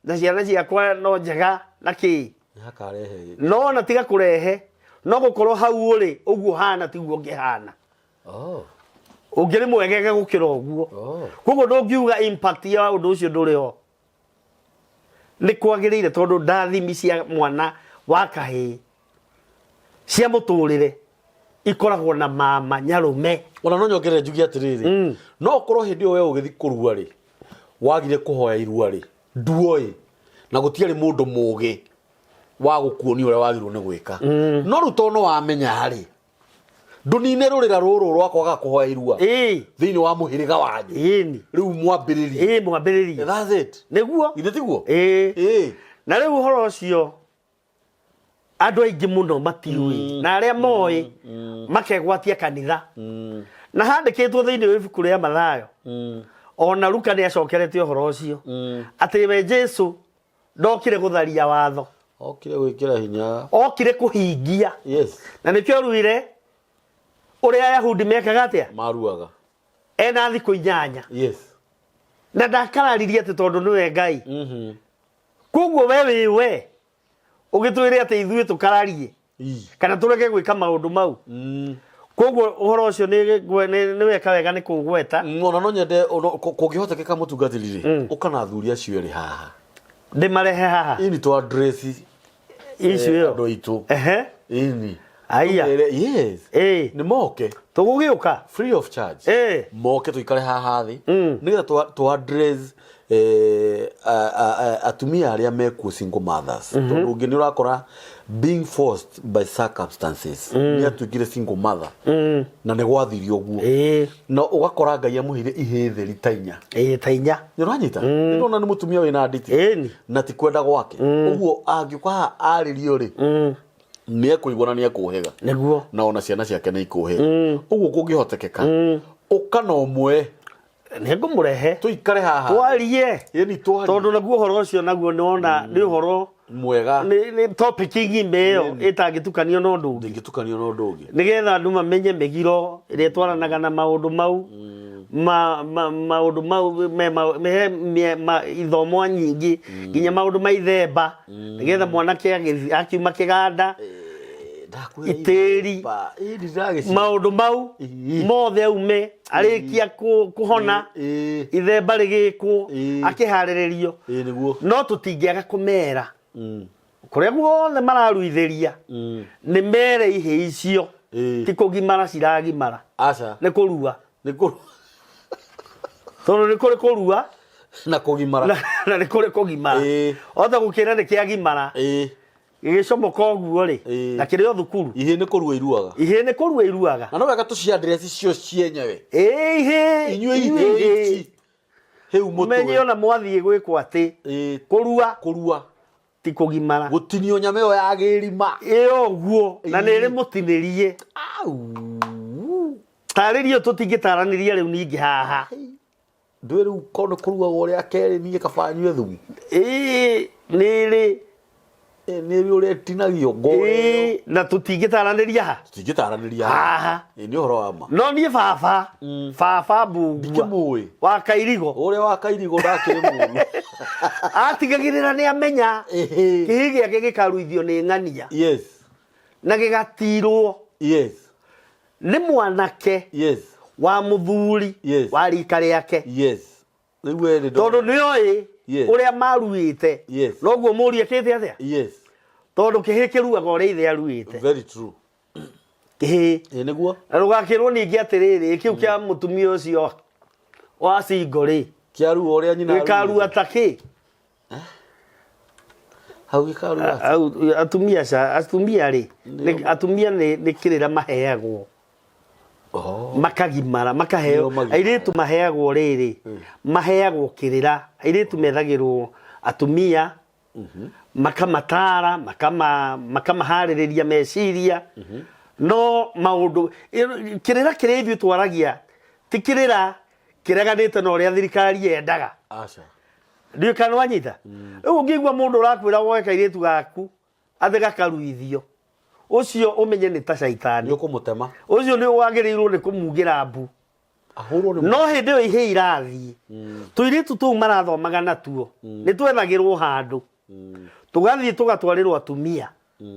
na ciana ciakwa no njega na ki hakarehe no na tiga kurehe no gukorwo hau uri uguo hana tiguo ngihana ungiri mwegege gukira uguo koguo ndungiuga impact ya undu ucio nduri ho ni kwagirire tondu ndathimi cia mwana wa kahii cia muturire ikoragwo na mama nyarume ona no nyongere njugi atiriri no ukorwo hindi we ugithi kurua ri wagire kuhoya irua ri nduoi na gutiari mundu mugi wa gukuoni uria wagirwo ni gwika no rutono wamenya ri ndunine rurira ruru rwakwaga kuhoya irua thiini wa muhiriga wanyu riu mwambiririe mwambiririe that's it niguo ithe tiguo na riu horo ucio andu aingi muno matiui na aria moi makegwatia kanitha na handikitwo thiini wa ibuku ria Mathayo ona Luka ni acokerete uhoro ucio ati we Jesu ndokire gutharia watho okire gwikira hinya okire kuhingia yes na nikio ruire uria Ayahudi mekaga atia maruaga ena thiku 8 yes na ndakararirie ati tondu niwe Ngai koguo we ugitwire ati ithuĩ tukararie kana tureke gwika maundu mau koguo uhoro ucio ni weka wega ni kugweta ona no nyende kugihotekeka mutungatiri ukana athuri acio ri haha ndi marehe haha ini to address icio ndo itu ini aya yes ni moke tugugiuka free of charge moke tuikare haha thi nigetha to address atumia aria mekuo single mothers tondu ungi ni urakora being forced by circumstances ni atuikire single mother na ne gwathirio guo na ugakora Ngai amuhire ihitheri tainya tainya ni uranyita ni ndona ni mutumia wina nditi na ti kwenda gwake uguo angiuka aririo ri ni ekuigwa na ni ekuhega niguo na ona ciana ciake ni ikuhega uguo kungihotekeka ukana umwe nego murehe tuikare haha twarie yani twarie tondu naguo horo ucio naguo ni ona ni horo mwega ni topic ingimeo itangitukanio no ndu ngitukanio no ndu ngi nigetha andu mamenye megiro iria twaranaga na maundu mau maundu mau me ithomo nyingi nginya maundu maithemba nigetha mwanake akiuma kiganda iteri maundu mau mothe aume arikia kuhona ithemba rigikwo akihariririo no tutingiaga kumera kuria guothe mararuitheria ni mere ihe icio ti kugimara ciragimara aca ni kurua tondu ni kuri kurua na kugimara na ni kuri kugimara ota gukira ni kiagimara gicomoka uguo ri na kirio thukuru ihe ni kurua iruaga na no wega tuci address cio cienyewe ihe inywe heu mutu menye ona mwathie gwikwo ati kurua ti kugimara gutinio nyame yo ya girima uguo na niri mutinirie taririo tutingitaraniria riu ningi haha ndwere ukono kuruga wore akere nie kabanywe thumu niri niri ure tinagio ngore na tutingitaranĩria ha ni horo wa ma no nie baba Mbugua ndikimui wa Kairigo ure wa Kairigo ndakiri munu atigagirira ni amenya kihi giake gikaruithio ni ng'ania yes na gigatirwo yes ni mwanake yes wa muthuri wa rika riake yes niwe ri tondu nioi uria maruite noguo murie kite atia yes tondu kihi kiruaga uria ithe aruite very true kihi niguo na rugakirwo ningi atiriri kiu kia mutumia ucio wa Singori kiaru uria nyina gikaru ataki hau gikaru atumia ri atumia ni kirira maheagwo makagimara makaheo airitu maheagwo riri maheagwo kirira airitu methagirwo atumia makamatara makamahariria meciria no maundu kirira kireithio twaragia ti kirira kireganite no ria thirikari yendaga acha ndio kana wanyita ungigwa mundu urakwira woe kairitu gaku athega karuithio ucio umenye ni ta shaitani ukumutema ucio ni wagirirwo ni kumugira mbu ahurwo no hindi yo ihe irathi tuiritu tu marathomaga natuo ni twethagirwo handu tugathie tugatwarirwo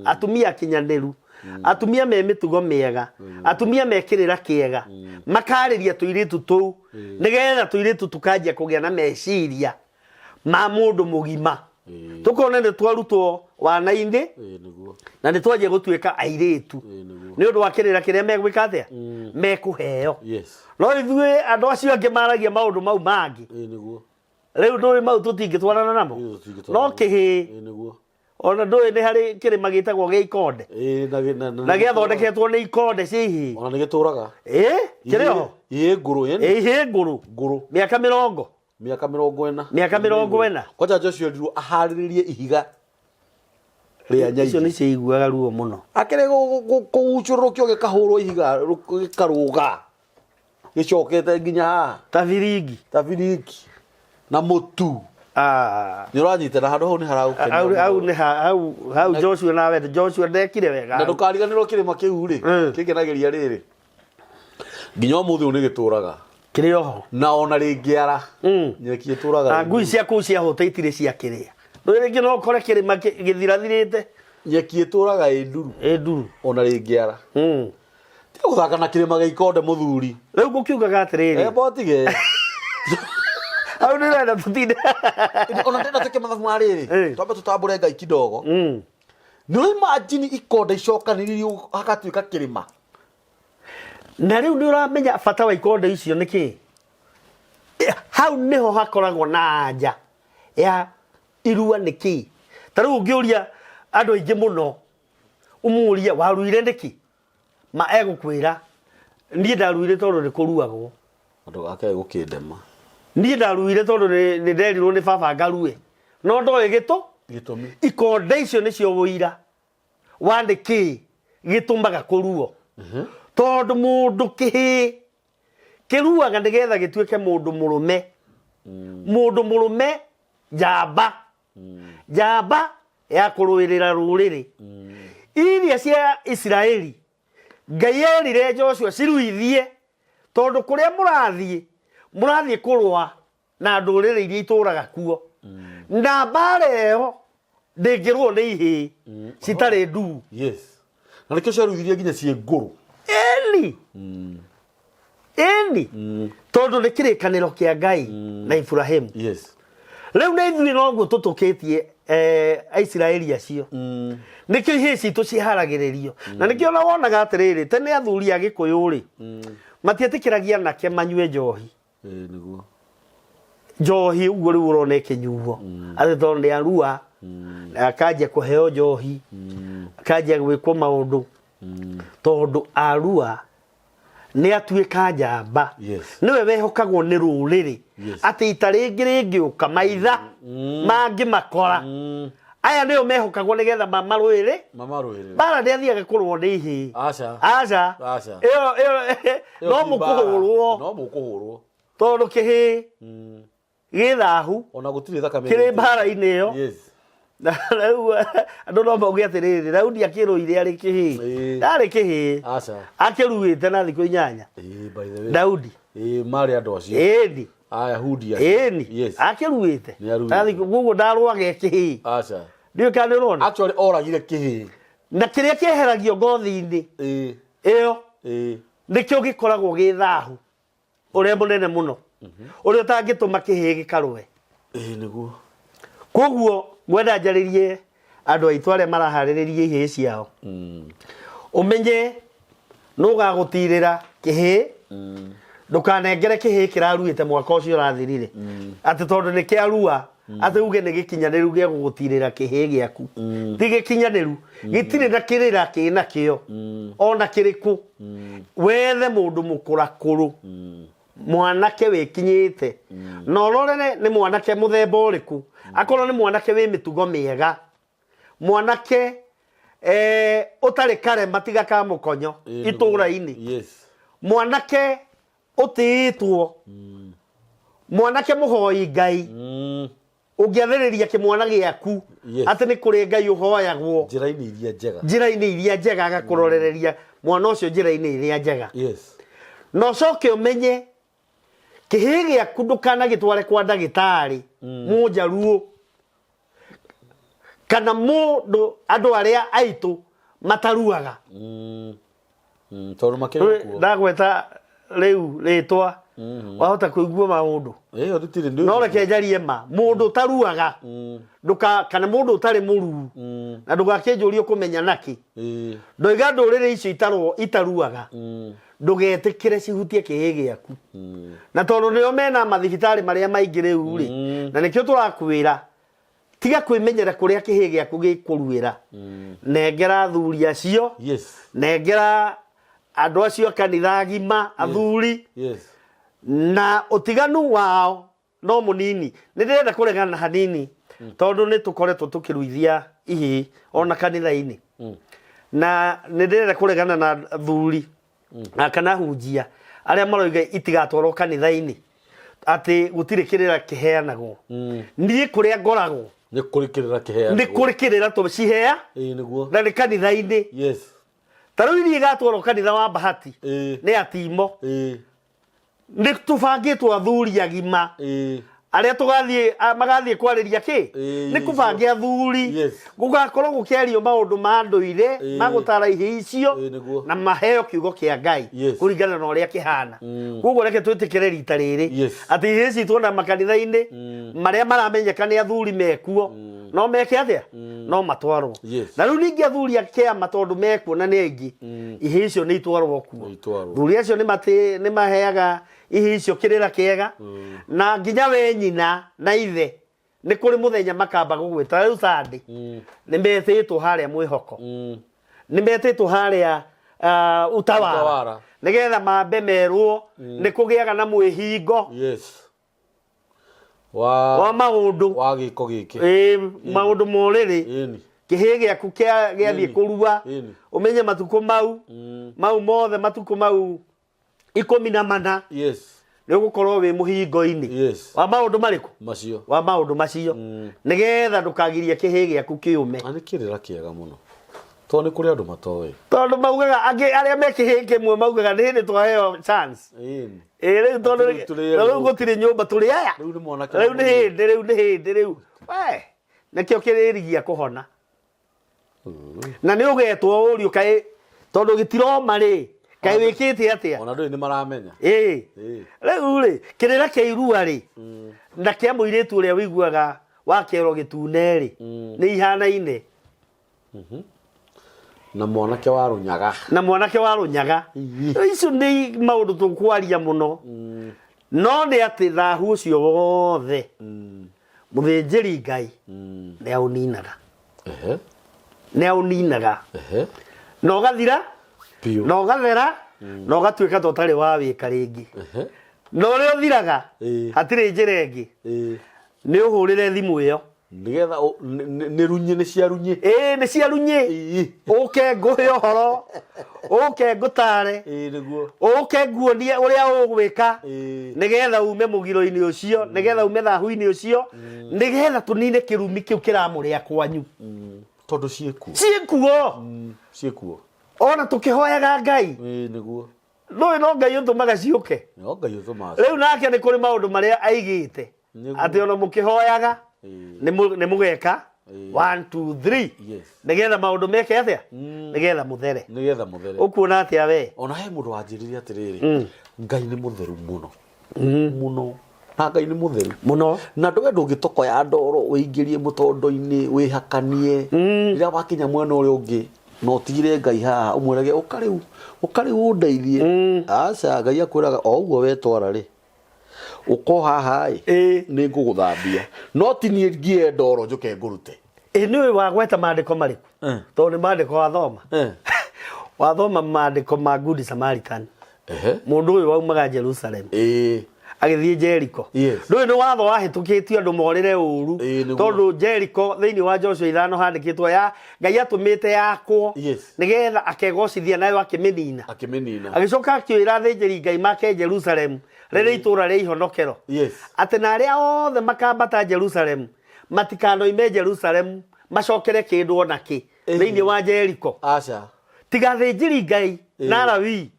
atumia kinyaniru atumia me mitugo miega atumia mekirira kiega makariria tuiritu tu nigetha tuiritu tukanjia kugia na meciria ma mundu mugima tukone ni twarutwo wana-indi na ni twanjia gutuika airitu ni undu wa kirira kiria megwika atia mekuheo no ithuĩ andu acio angĩ maragia maundu mau mangi riu ndũĩ mau tũtingĩtwarana namo no kihi ona ndũĩ nĩ harĩ kĩrĩma gĩtagwo gĩa Ikonde na gĩathondeketwo nĩ ikonde cia ihi ona nĩ gĩtũraga kĩrĩ ho ihĩ ngũrũ mĩaka 40 miaka 40 miaka 40 kwaja Joshua Ndirũ aharĩrĩrie ihiga ria nyai icio nĩ ciiguaga ruo mũno akĩrĩ kũgucũrũkio gĩkahũrwo ihiga gĩkarũga gĩcokete nginya tabiringi na mũtu ni ũranyitana handũ hau nĩ haragũkenia hau Joshua nawe Joshua ndekire wega na ndũkariganĩrwo kĩrĩma kĩu rĩ kĩngenagĩria rĩrĩ nginya ũmũthĩ ũyũ nĩ gĩtũraga kĩrĩ oho na ona rĩngĩara nyeki ĩtũraga ngui cia kũu cia hũta itirĩ cia kĩrĩa rĩngĩ no ũkore kĩrĩma gĩthirathirĩte nyeki ĩtũraga ĩ nduru ona rĩngĩara tiga gũthaka na kĩrĩma gĩa Ikonde mũthuri rĩu gũkiugaga atĩrĩrĩ botige au nĩ renda tũtinde ona ndenda tũke mathabu marĩrĩ twambe tũtambũre Ngai kidogo nĩ imagine Ikonde icokanĩrĩrio hakatuĩka kĩrĩma na riu nĩ ũramenya bata wa Ikonde icio nĩkĩ hau niho hakoragwo na anja ya irua nĩkĩ ta rĩu ũngĩũria andũ aingĩ mũno ũmũria waruire nĩkĩ ma egũkwĩra niĩ ndaruire tondũ nĩ kũruagwo andũ ake gũkĩndema niĩ ndaruire tondũ nĩ nderirwo nĩ baba ngarue no ndoĩ gĩtũmi Ikonde icio nĩcio wũira wa nĩkĩ gĩtũmaga kũruo tondu mundu kiruaga nigetha gituike mundu murume jamba ya kuruirira ruriri iria cia Israeli Ngai erire Joshua ciruithie tondu kuria murathie kurwa na nduriri iria ituraga kuo na bareo ndingirwo ni ihi citari ndu yes na nikio ciaruithirie nginya cie nguru eni tondu nĩ kĩrĩkanĩro kĩa Ngai na Ibrahimu rĩu nĩ ithuĩ noguo tũtũkĩtie Aisiraeli acio nĩkĩo ihĩ citũ ciharagĩrĩrio na nĩkĩo ona wonaga atĩrĩrĩ tene athuri a Gĩkũyũ rĩ matietĩkĩragia anake manyue njohi njohi ũguo rĩu ũrona ĩkĩnyuo atĩ tondũ nĩ arua akanjia kũheo njohi akanjia gwĩkwo maũndũ tondu arua ni atuika njamba niwe wehokagwo ni ruriri ati ita ringi uka maitha mangi makora aya nio mehokagwo nigetha mamarwire bara ndi athiaga kurwo ni ihi aca iyo no mukuhurwo tondu kihi githahu ona gutire thakame kiri mbara-ini iyo yes na rĩu andũ no mauge atĩrĩrĩ Daudi akĩrũire arĩ kĩhĩ ndarĩ kĩhĩ akĩruĩte na thikũ 8 by the way Daudi marĩ andũ acio ĩni Ayahudi yes akĩruĩte na thikũ guo ndarũaga kĩhĩ aca ndio kana rona actually oragire kĩhĩ na kĩrĩa kĩeheragio ngothi-inĩ ĩyo nĩkĩo gĩkoragwo gĩ thahu ũrĩa mũnene mũno ũrĩa ũtangĩtũma kĩhĩ gĩkarũe nĩguo koguo mwenda njarĩrie andũ aitũ arĩa maraharĩrĩria ihĩ ciao ũmenye nũgagũtirĩra kĩhĩ ndũkanengere kĩhĩ kĩraruĩte mwaka ũcio ũrathirire atĩ tondũ nĩ kĩarua atĩ uge nĩ gĩkinyanĩru gĩa gũgũtirĩra kĩhĩ gĩaku ti gĩkinyanĩru gĩtirĩ na kĩrĩra kĩna kĩo ona kĩrĩkũ wethe mũndũ mũkũrakũrũ mwanake wĩkinyĩte na ũrore nĩ mwanake mũthemba ũrĩkũ akorwo nĩ mwanake wĩ mĩtugo mĩega mwanake ũtarĩ karema tiga ka mũkonyo itũũra-inĩ mwanake ũtĩĩtwo mwanake mũhoi Ngai ũngĩathĩrĩria kĩmwana gĩaku atĩ nĩ kũrĩ Ngai ũhoyagwo njĩra-inĩ iria njega agakũrorereria mwana ũcio njĩra-inĩ iria njega na ũcoke ũmenye kĩhĩ gĩaku ndũkanagĩtware kwa ndagĩtarĩ mũnjaruo kana mũndũ andũ arĩa aitũ mataruaga tondũ makĩrĩ ndagweta rĩu rĩtwa wahota kũigua maũndũ no reke njarie ma mũndũ ũtaruaga kana mũndũ ũtarĩ mũruu na ndũgakĩnjũrie kũmenya nakĩ ndoiga ndũrĩrĩ icio itaruaga ndũgetĩkĩre cihutie kĩhĩ gĩaku na tondũ nĩo mena mathibitarĩ marĩa maingĩ rĩu rĩ na nĩkĩo tũrakwĩra tiga kwĩmenyera kũrĩa kĩhĩ gĩaku gĩkũruĩra nengera athuri acio nengera andũ acio kanitha ngima athuri na ũtiganu wao no mũnini nĩ ndĩrenda kũregana hanini tondũ nĩ tũkoretwo tũkĩruithia ihĩ ona kanitha-inĩ na nĩ ndĩrenda kũregana na athuri kana hunjia arĩa maroiga itigatwarwo kanitha-inĩ atĩ gũtirĩ kĩrĩra kĩheanagwo niĩ kũrĩa ngoragwo nĩ kũrĩ kĩrĩra tũcihea na nĩ kanitha-inĩ ta rĩu iria igatwarwo kanitha wa Bahati nĩ atimo nĩ tũbangĩtwo athuri agima arĩa magathiĩ kwarĩria kĩ nĩ kũbange athuri gũgakorwo gũkĩario maũndũ ma ndũire magũtara ihĩ icio na maheo kiugo kĩa Ngai kũringana na ũrĩa kĩhana koguo reke twĩtĩkĩre rita rĩrĩ atĩ ihĩ ici tuona makanitha-inĩ marĩa maramenyeka nĩ athuri mekuo no meke atĩa no matwarwo na rĩu ningĩ athuri akĩama tondũ mekuo na nĩ aingĩ ihĩ icio nĩ itwarwo kuo athuri acio nĩ maheaga ihĩ icio kĩrĩra kĩega na nginya we nyina na ithe nĩ kũrĩ mũthenya makamba gũgwĩta rĩu Sunday nĩ metĩtwo harĩa mwĩhoko nĩ metĩtwo harĩa Utawara nĩgetha mambe merwo nĩ kũgĩaga na mwĩhingo wa maũndũ wa gĩko gĩkĩ maũndũ morĩrĩ kĩhĩ gĩaku gĩathiĩ kũrua ũmenye matukũ mau mothe matukũ mau 14 nĩ ũgũkorwo wĩ mũhingo-inĩ wa maũndũ marĩkũ macio wa maũndũ macio nĩgetha ndũkagirie kĩhĩ gĩaku kĩũme nĩ kĩrĩra kĩega mũno tondũ nĩ kũrĩ andũ matoĩ tondũ maugaga arĩa me kĩhĩ kĩmwe maugaga nĩ hĩndĩ twaheo chance rĩu tondũ rĩu gũtirĩ nyũmba tũrĩ aya rĩu nĩ hĩndĩ rĩu nĩkĩo kĩrĩrigia kũhona na nĩ ũgetwo ũrio kaĩ tondũ gĩtiroma rĩ kaĩ wĩkĩte atĩa ona ndũĩ nĩ maramenya rĩu rĩ kĩrĩra kĩa irua rĩ na kĩa mũirĩtu ũrĩa wĩiguaga wa kĩero gĩtune rĩ nĩ ihanaine na mwanake wa Rũnyaga icio nĩ maũndũ tũkwaria mũno no nĩ atĩ thahu ũcio wothe mũthĩnjĩri Ngai nĩ aũninaga na ũgathira na ũgathera na ũgatuĩka tũtarĩ wa wĩka rĩngĩ na ũrĩa ũthiraga hatirĩ njĩra ĩngĩ nĩ ũhũrĩre thimũ ĩyo nigetha ni runye ni cia runye ni cia runye uke nguhe horo uke ngutare niguo uke nguonie uria ugwika nigetha ume mugiro-ini ucio nigetha ume thahu-ini ucio nigetha tunine kirumi kiu kiramuria kwanyu tondu ciekuo ona tukihoyaga Ngai niguo no Ngai uthumaga ciuke no Ngai uthumaga riu nake ni kuri maundu maria aigite ati ona mukihoyaga ni mugeka 1 2 3 nigetha maundu meke atia nigetha muthere ukuona atia we ona he mundu wanjiriria atiriri Ngai ni mutheru muno muno na Ngai ni mutheru muno na nduwe ndungitokoya ndoro uingirie mutondo-ini wihakanie ira wakinya mwena uria ungi no tigire Ngai haha umwirage ukariu undeithie aca Ngai akwiraga o uguo wetwara ri uko haha ni nguguthambia no ti nie ngie ndoro njuke ngurute ni we wagweta maandiko mariku to ni maandiko wathoma maandiko ma Good Samaritan mundu uyu waumaga Jerusalem agithie Jericho ndu ni watho wahitukitio andu morire uru tondu Jericho thiini wa Joshua 5 handikitwo ya Ngai atumite yakwo nigetha akegocithia nayo akiminina agicoka akioira thinjiri Ngai make Jerusalem riri itura ri ihonokero ati na aria othe makambata Jerusalem matikanoime Jerusalem macokere kindu ona ki thiini wa Jericho tiga thinjiri Ngai na Lawi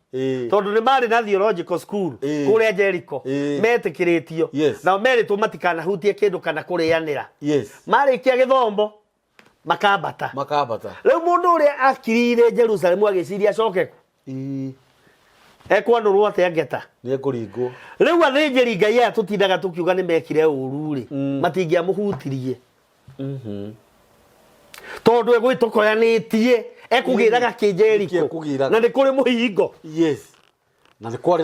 tondu ni mari na theological school kuria Jericho metikiritio na meritwo matikana hutie kindu kana kurianira mari kia githombo makambata riu mundu uria akirire Jerusalem agiciria coke ekwandu ruote angeta ni ekuringwo riu athinjiri Ngai aya tutindaga tukiuga ni mekire uru ri matingia muhutirie tondu egwitokoyanitie ekugiraga Jericho na ni kuri muhingo na ni kwari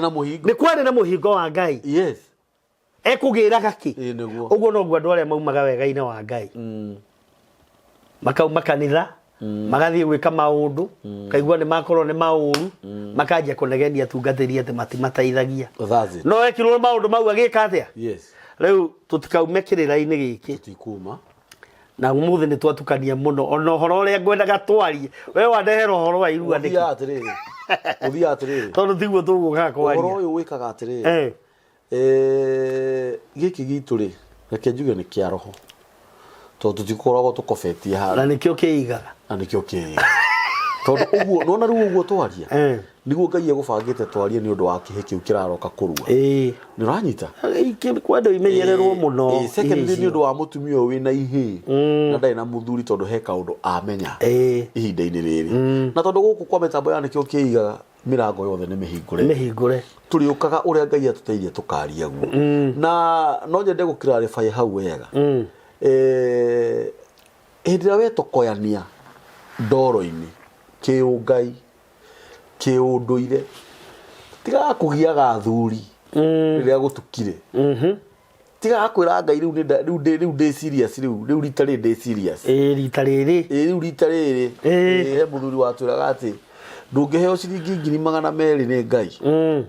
na muhingo wa Ngai ekugiraga ki uguo no gwa ndware maumaga wega-ini wa Ngai makauma kanitha magathie gwika maundu kaigua ni makorwo ni mauru makanjia kunegenia tungatiri ati matimateithagia no ekirwo maundu mau agika atia riu tutikaume kirira-ini giki tutikuma na umuthi ni twatukania muno ona horo uria ngwendaga twarie we wandehera horo wa irua niki uthia atiriri tondu tiguo tuguka kwaria horo uyu wikaga atiriri giki gitu ri reke njuge ni kia roho tondu tutikoragwo tukofetie hara na nikio kiigaga tondu uguo nona riu uguo twaria niguo Ngai egubangite twarie ni undu wa kihe kiu kiraroka kurua ni uranyita kwenda imenyererwo muno second ni undu wa mutumia wina ihi na ndai na muthuri tondu he kaundu amenya ihinda-ini riri na tondu guku kwa mitambo ya nikio kiigaga mirango yothe ni mihingure turiukaga uria Ngai atuteithie tukaria guo na no nyende gukirarify hau wega hindira wetokoyania ndoro-ini kiungai kiunduire tiga kugiaga athuri riria gutukire tiga akwira Ngai riu ndi serious riu rita ri ndi serious rita riri he muthuri watwiraga ati ndungiheo ciringi 200,000 ni Ngai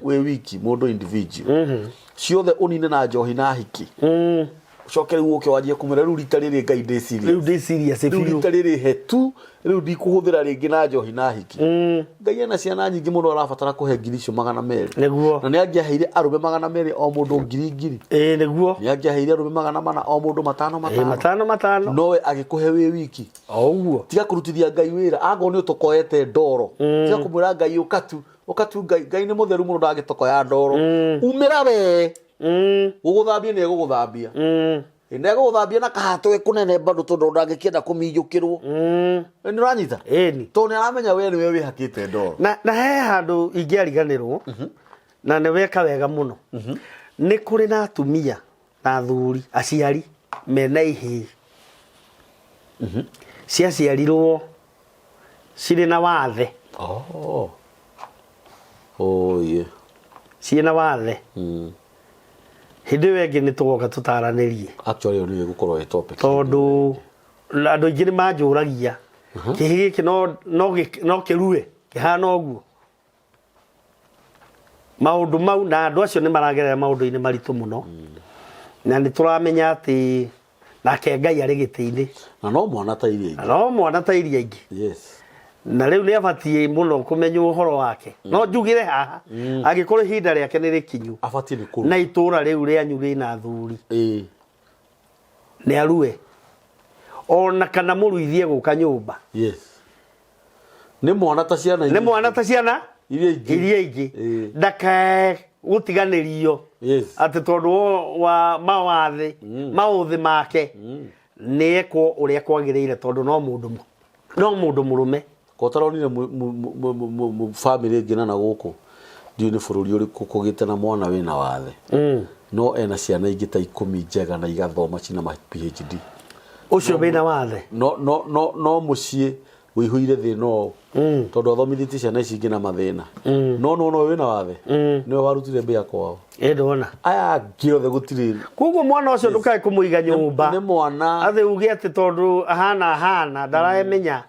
we wiki mundu individual ciothe unine na njohi na hiki ucoke riu uke wanjie kumira riu rita riri Ngai ndi serious riu rita riri hetu riu ndikuhuthira ringi na njohi na hiki Ngai ena ciana nyingi muno arabatara kuhe ngiri icio 200 niguo na ni angiaheire arume 200 o mundu ngiri niguo ni angiaheire arume 400 o mundu 5 nowe agikuhe wi wiki o uguo tiga kurutithia Ngai wira ago ni utukoete ndoro tiga kumwira Ngai ukatu Ngai ni mutheru muno ndagitokoya ndoro umira we guguthambia ni guguthambia inde guguthambia na kahato ekunene bado tondu ndagikienda kumiyukirwo ni uranyita to ni aramenya we ni we wihakite ndoro na he handu ingiariganirwo na ni weka wega muno ni kuri na atumia na athuri aciari mena ihi ciaciarirwo ciri na wathe yeah ciina wathe hindi wengi ni tugoka tutaranirie actually ni gukorwo e topic tondu andu ingi ni manjuragia kihi giki no kirue kihana uguo maundu mau na andu acio ni maragerera maundu-ini maritu muno na ni turamenya ati nake Ngai arĩ gĩtĩ-inĩ na no mwana ta iria ingĩ no mwana ta iria ingĩ yes na rĩu nĩ abatie mũno kũmenya ũhoro wake no njugire haha angĩkorwo ihinda rĩake nĩ rĩkinyu abatie nĩ kũrua na itũra rĩu rĩanyu rĩna thuri nĩ arue ona kana mũruithie gũka nyũmba yes nĩ mwana ta ciana iria ingĩ ndakae gũtiganĩrio atĩ tondũ wa maũthĩ make nĩ ekwo ũrĩa kwagĩrĩire tondũ no mũndũ mũrũme kotaronire family ngina na gũkũ ndiũ nĩ bũrũri ũrĩkũ kũgĩte na mwana wĩna wathe no ena ciana ingĩ ta 10 njega na igathoma cina ma PhD ũcio wĩna wathe no mũciĩ wĩihũire thĩna tondũ athomithĩtie ciana ici ingĩ na mathĩna no wĩna wathe nĩwe warutire mbia kwao ndona aya ngĩothe gũtirĩ koguo mwana ũcio ndũkae kũmũiga nyũmba nĩ mwana atĩ uge atĩ tondũ ahana ndaramenya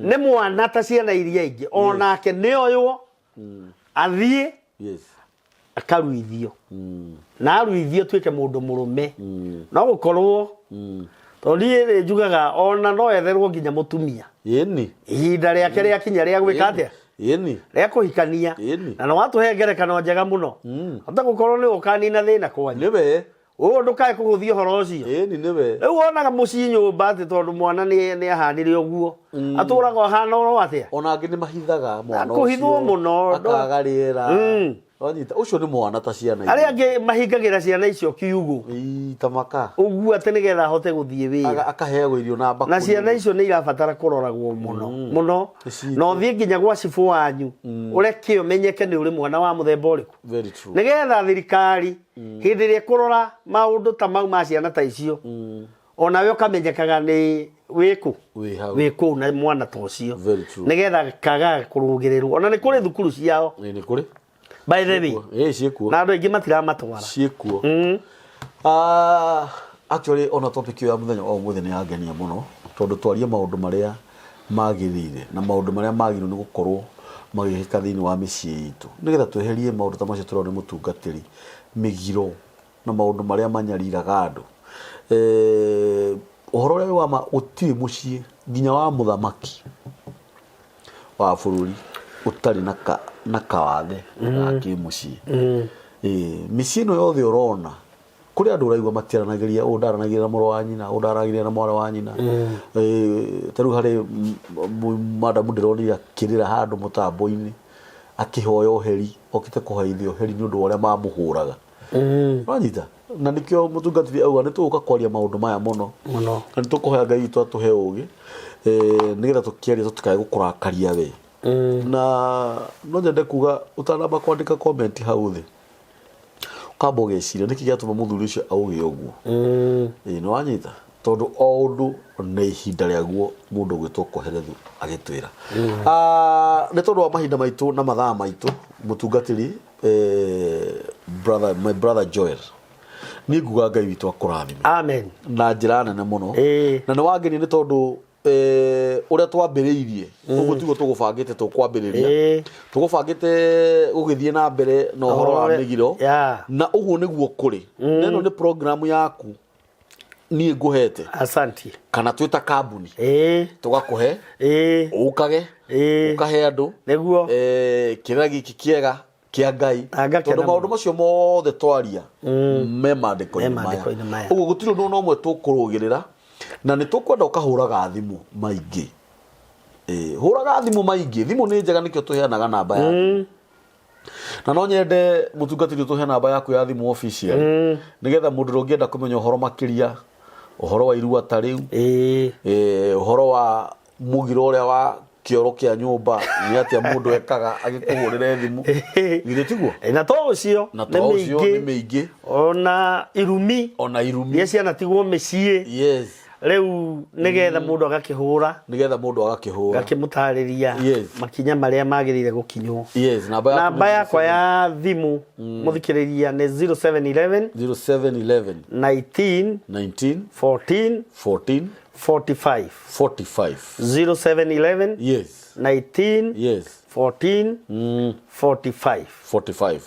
nĩ mwana ta ciana iria ingĩ onake nĩ oywo athiĩ akaruithio na aruithio tuĩke mũndũ mũrũme no gũkorwo tondũ niĩ njugaga ona no etherwo nginya mũtumia ihinda rĩake rĩakinya rĩa gwĩka atĩa rĩa kũhikania na no watũhe ngerekano njega mũno hota gũkorwo nĩ ũkanina thĩna kwanyu nĩwe ũũ ndũkae kũgũthia ũhoro ũcio rĩu wonaga mũciĩ nyũmba atĩ tondũ mwana nĩ ahanire ũguo atũraga ahana oro atĩa ona angĩ nĩ mahithaga mwana kũhithwo mũno akaga rĩera wanyita ũcio nĩ mwana ta ciana arĩa angĩ mahingagĩra ciana icio kiugũ tamaka ũguo atĩ nĩgetha ahote gũthiĩ wĩra akaheagwo irio na mbakũri na ciana icio nĩ irabatara kũroragwo mũno na ũthiĩ nginya gwa cibũ wanyu ũreke ũmenyeke nĩ ũrĩ mwana wa mũthemba ũrĩkũ nĩgetha thirikari hĩndĩ ĩrĩa kũrora maũndũ ta mau ma ciana ta icio onawe ũkamenyekaga nĩ wĩkũ na mwana ta ũcio nĩgetha kaga kũrũgĩrĩrwo ona nĩ kũrĩ thukuru ciao nĩ kũrĩ by the way ciĩkuo na andũ aingĩ matiramatwara ciĩkuo actually ona topic ya mũthenya o mũthenya nĩ yangenia mũno tondũ twaria maũndũ marĩa magĩrĩire na maũndũ marĩa magĩrĩire nĩ gũkorwo magĩka thĩinĩ wa mĩciĩ itũ nĩgetha tweherie maũndũ ta macio tũrona nĩ mũtungatĩri mĩgiro na maũndũ marĩa manyariraga andũ ũhoro ũrĩa wa gũtirĩ mũciĩ nginya wa mũthamaki wa bũrũri ũtarĩ na kawathe na kĩmũciĩ mĩciĩ ĩno yothe ũrona kũrĩ andũ ũraigua matiaranagĩria ũndaranagĩria na mũrũ wa nyina ũndaranagĩria na mwana wa nyina tarĩu harĩ madamu ndĩronire akĩrĩra handũ mũtambo-inĩ akĩhoya ũheri okĩte kũheithio ũheri nĩ ũndũ wa ũrĩa mamũhũraga wanyita na nĩkĩo mũtungatĩri auga nĩ tũgũka kwaria maũndũ maya mũno na nĩ tũkũhoya Ngai witũ atũhe ũgĩ nĩgetha tũkĩaria tũtikae gũkũrakaria we na no nyende kuga utanamba kwandika comment hau thĩ ukamba ũgeciria nĩkĩ gĩatũma mũthuri ũcio auge ũguo nĩ wanyita tondũ o ũndũ nĩ ihinda rĩaguo mũndũ gwĩtwo kũherethu agĩtwĩra nĩ tondũ wa mahinda maitũ na mathaa maitũ mũtungatĩri my brother Joel niĩ nguga Ngai witũ akũrathime amen na njĩra nene mũno na nĩ wangeni nĩ tondũ ũrĩa twambĩrĩirie ũguo tiguo tũgũbangĩte tũkwambĩrĩria tũgũbangĩte gũgĩthiĩ na mbere na ũhoro wa mĩgiro na ũguo nĩguo kũrĩ neno nĩ program yaku niĩ ngũhete asante kana twĩta kambuni tũgakũhe ũkage ũkahe andũ nĩguo kĩrĩa gĩkĩ kĩega kĩa Ngai tondũ maũndũ macio mothe twaria me mandĩko-inĩ maya ũguo gũtirĩ ũndũ ũmwe tũkũrũgĩrĩra na nĩ tũkwenda ũkahũraga thimũ maingĩ hũraga thimũ maingĩ thimũ nĩ njega nĩkĩo tũheanaga namba yaku na no nyende mũtungatĩri tũhe namba yaku ya thimũ official nĩgetha mũndũ ũngĩenda kũmenya ũhoro makĩria ũhoro wa irua ta rĩu ũhoro wa mũgiro ũrĩa wa kĩoro kĩa nyũmba nĩ atĩa mũndũ ekaga agĩkũhũrĩre thimũ githĩ tiguo na to ũcio nĩ mĩingĩ ona irumi iria cianatigwo mĩciĩ rĩu nĩgetha mũndũ agakĩhũra gakĩmũtarĩria makinya marĩa magĩrĩire gũkinywo namba yakwa ya thimũ mũthikĩrĩria nĩ 0711 19 14 45 0711 19 14 45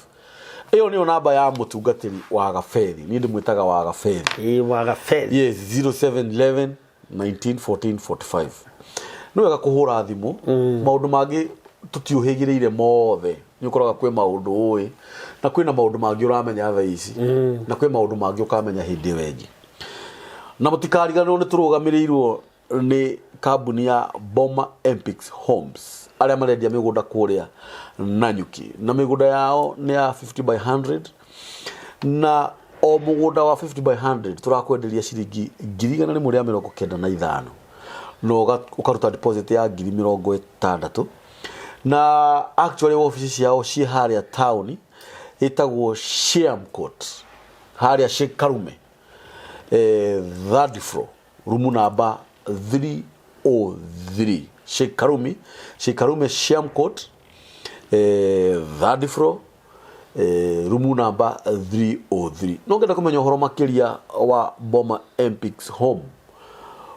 iyo niyo namba ya mutungatiri wa Gabeithi ni ndimwitaga wa Gabeithi wa Gabeithi yes 0711 191445 no wega kuhura thimu maundu mangi tutiuhigireire mothe ni ukoraga kwe maundu ui na kwina maundu mangi uramenya thaa ici na kwe maundu mangi ukamenya hindi wengi na mutikariganwo ni turugamirirwo ni kambuni ya Boma Empix Homes aria marendia migunda kuria Nanyuki na migunda yao ni ya 50 by 100 na o mugunda wa 50 by 100 turakwenderia ciringi 195 no ukaruta deposit ya 60,000 na actually office yao ci haria town itagwo Shamcourt haria Sheikh Karume third floor room number 303 Sheikh Karume Shamcourt third floor room number 303 no ngenda kumenya horo makiria wa Boma Empix Home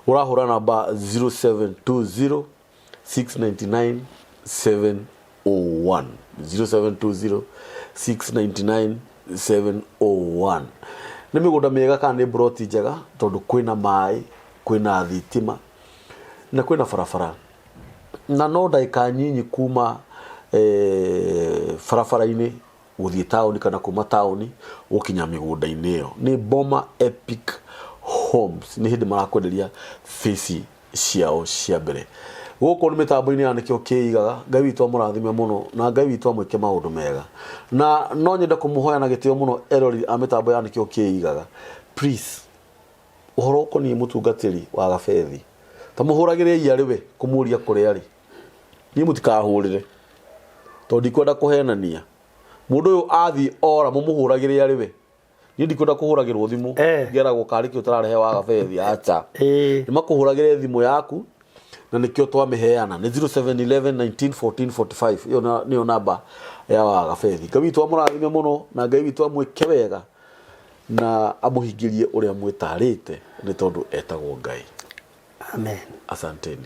urahura namba 0720 699 701 0720 699 701 ni migunda mega kana ni broti njega tondu kwina mai kwina thitima na kwina farafara na no ndaika nyinyi kuma farafara-ini guthie tauni kana kuma tauni ukinya migunda-ini iyo ni Boma Epic Homes ni hindi marakwenderia face ciao cia mbere guko ni mitambo-ini yanikio kiigaga Ngai witu amurathime muno na Ngai witu amwike maundu mega na no nyenda kumuhoya na gitio muno Erori a mitambo yanikio kiigaga please uhoro ko ni mutungatiri wa Gabeithi ta muhuragire iya riwe kumuria kuria ri ni mutikahurire to ndikwenda kuhenania mundu uyu athi ora mumuhuragire iya riwe ni ndikwenda kuhuragirwo thimu ngera gukariki utararehe wa Gabeithi acha ni makuhuragire thimu yaku na nikio twamiheana ni 0711 191445 iyo niyo namba ya wa Gabeithi Ngai witu amurathime muno na Ngai witu amwike wega na amuhingirie uria mwitarite ni tondu etagwo Ngai amen asanteni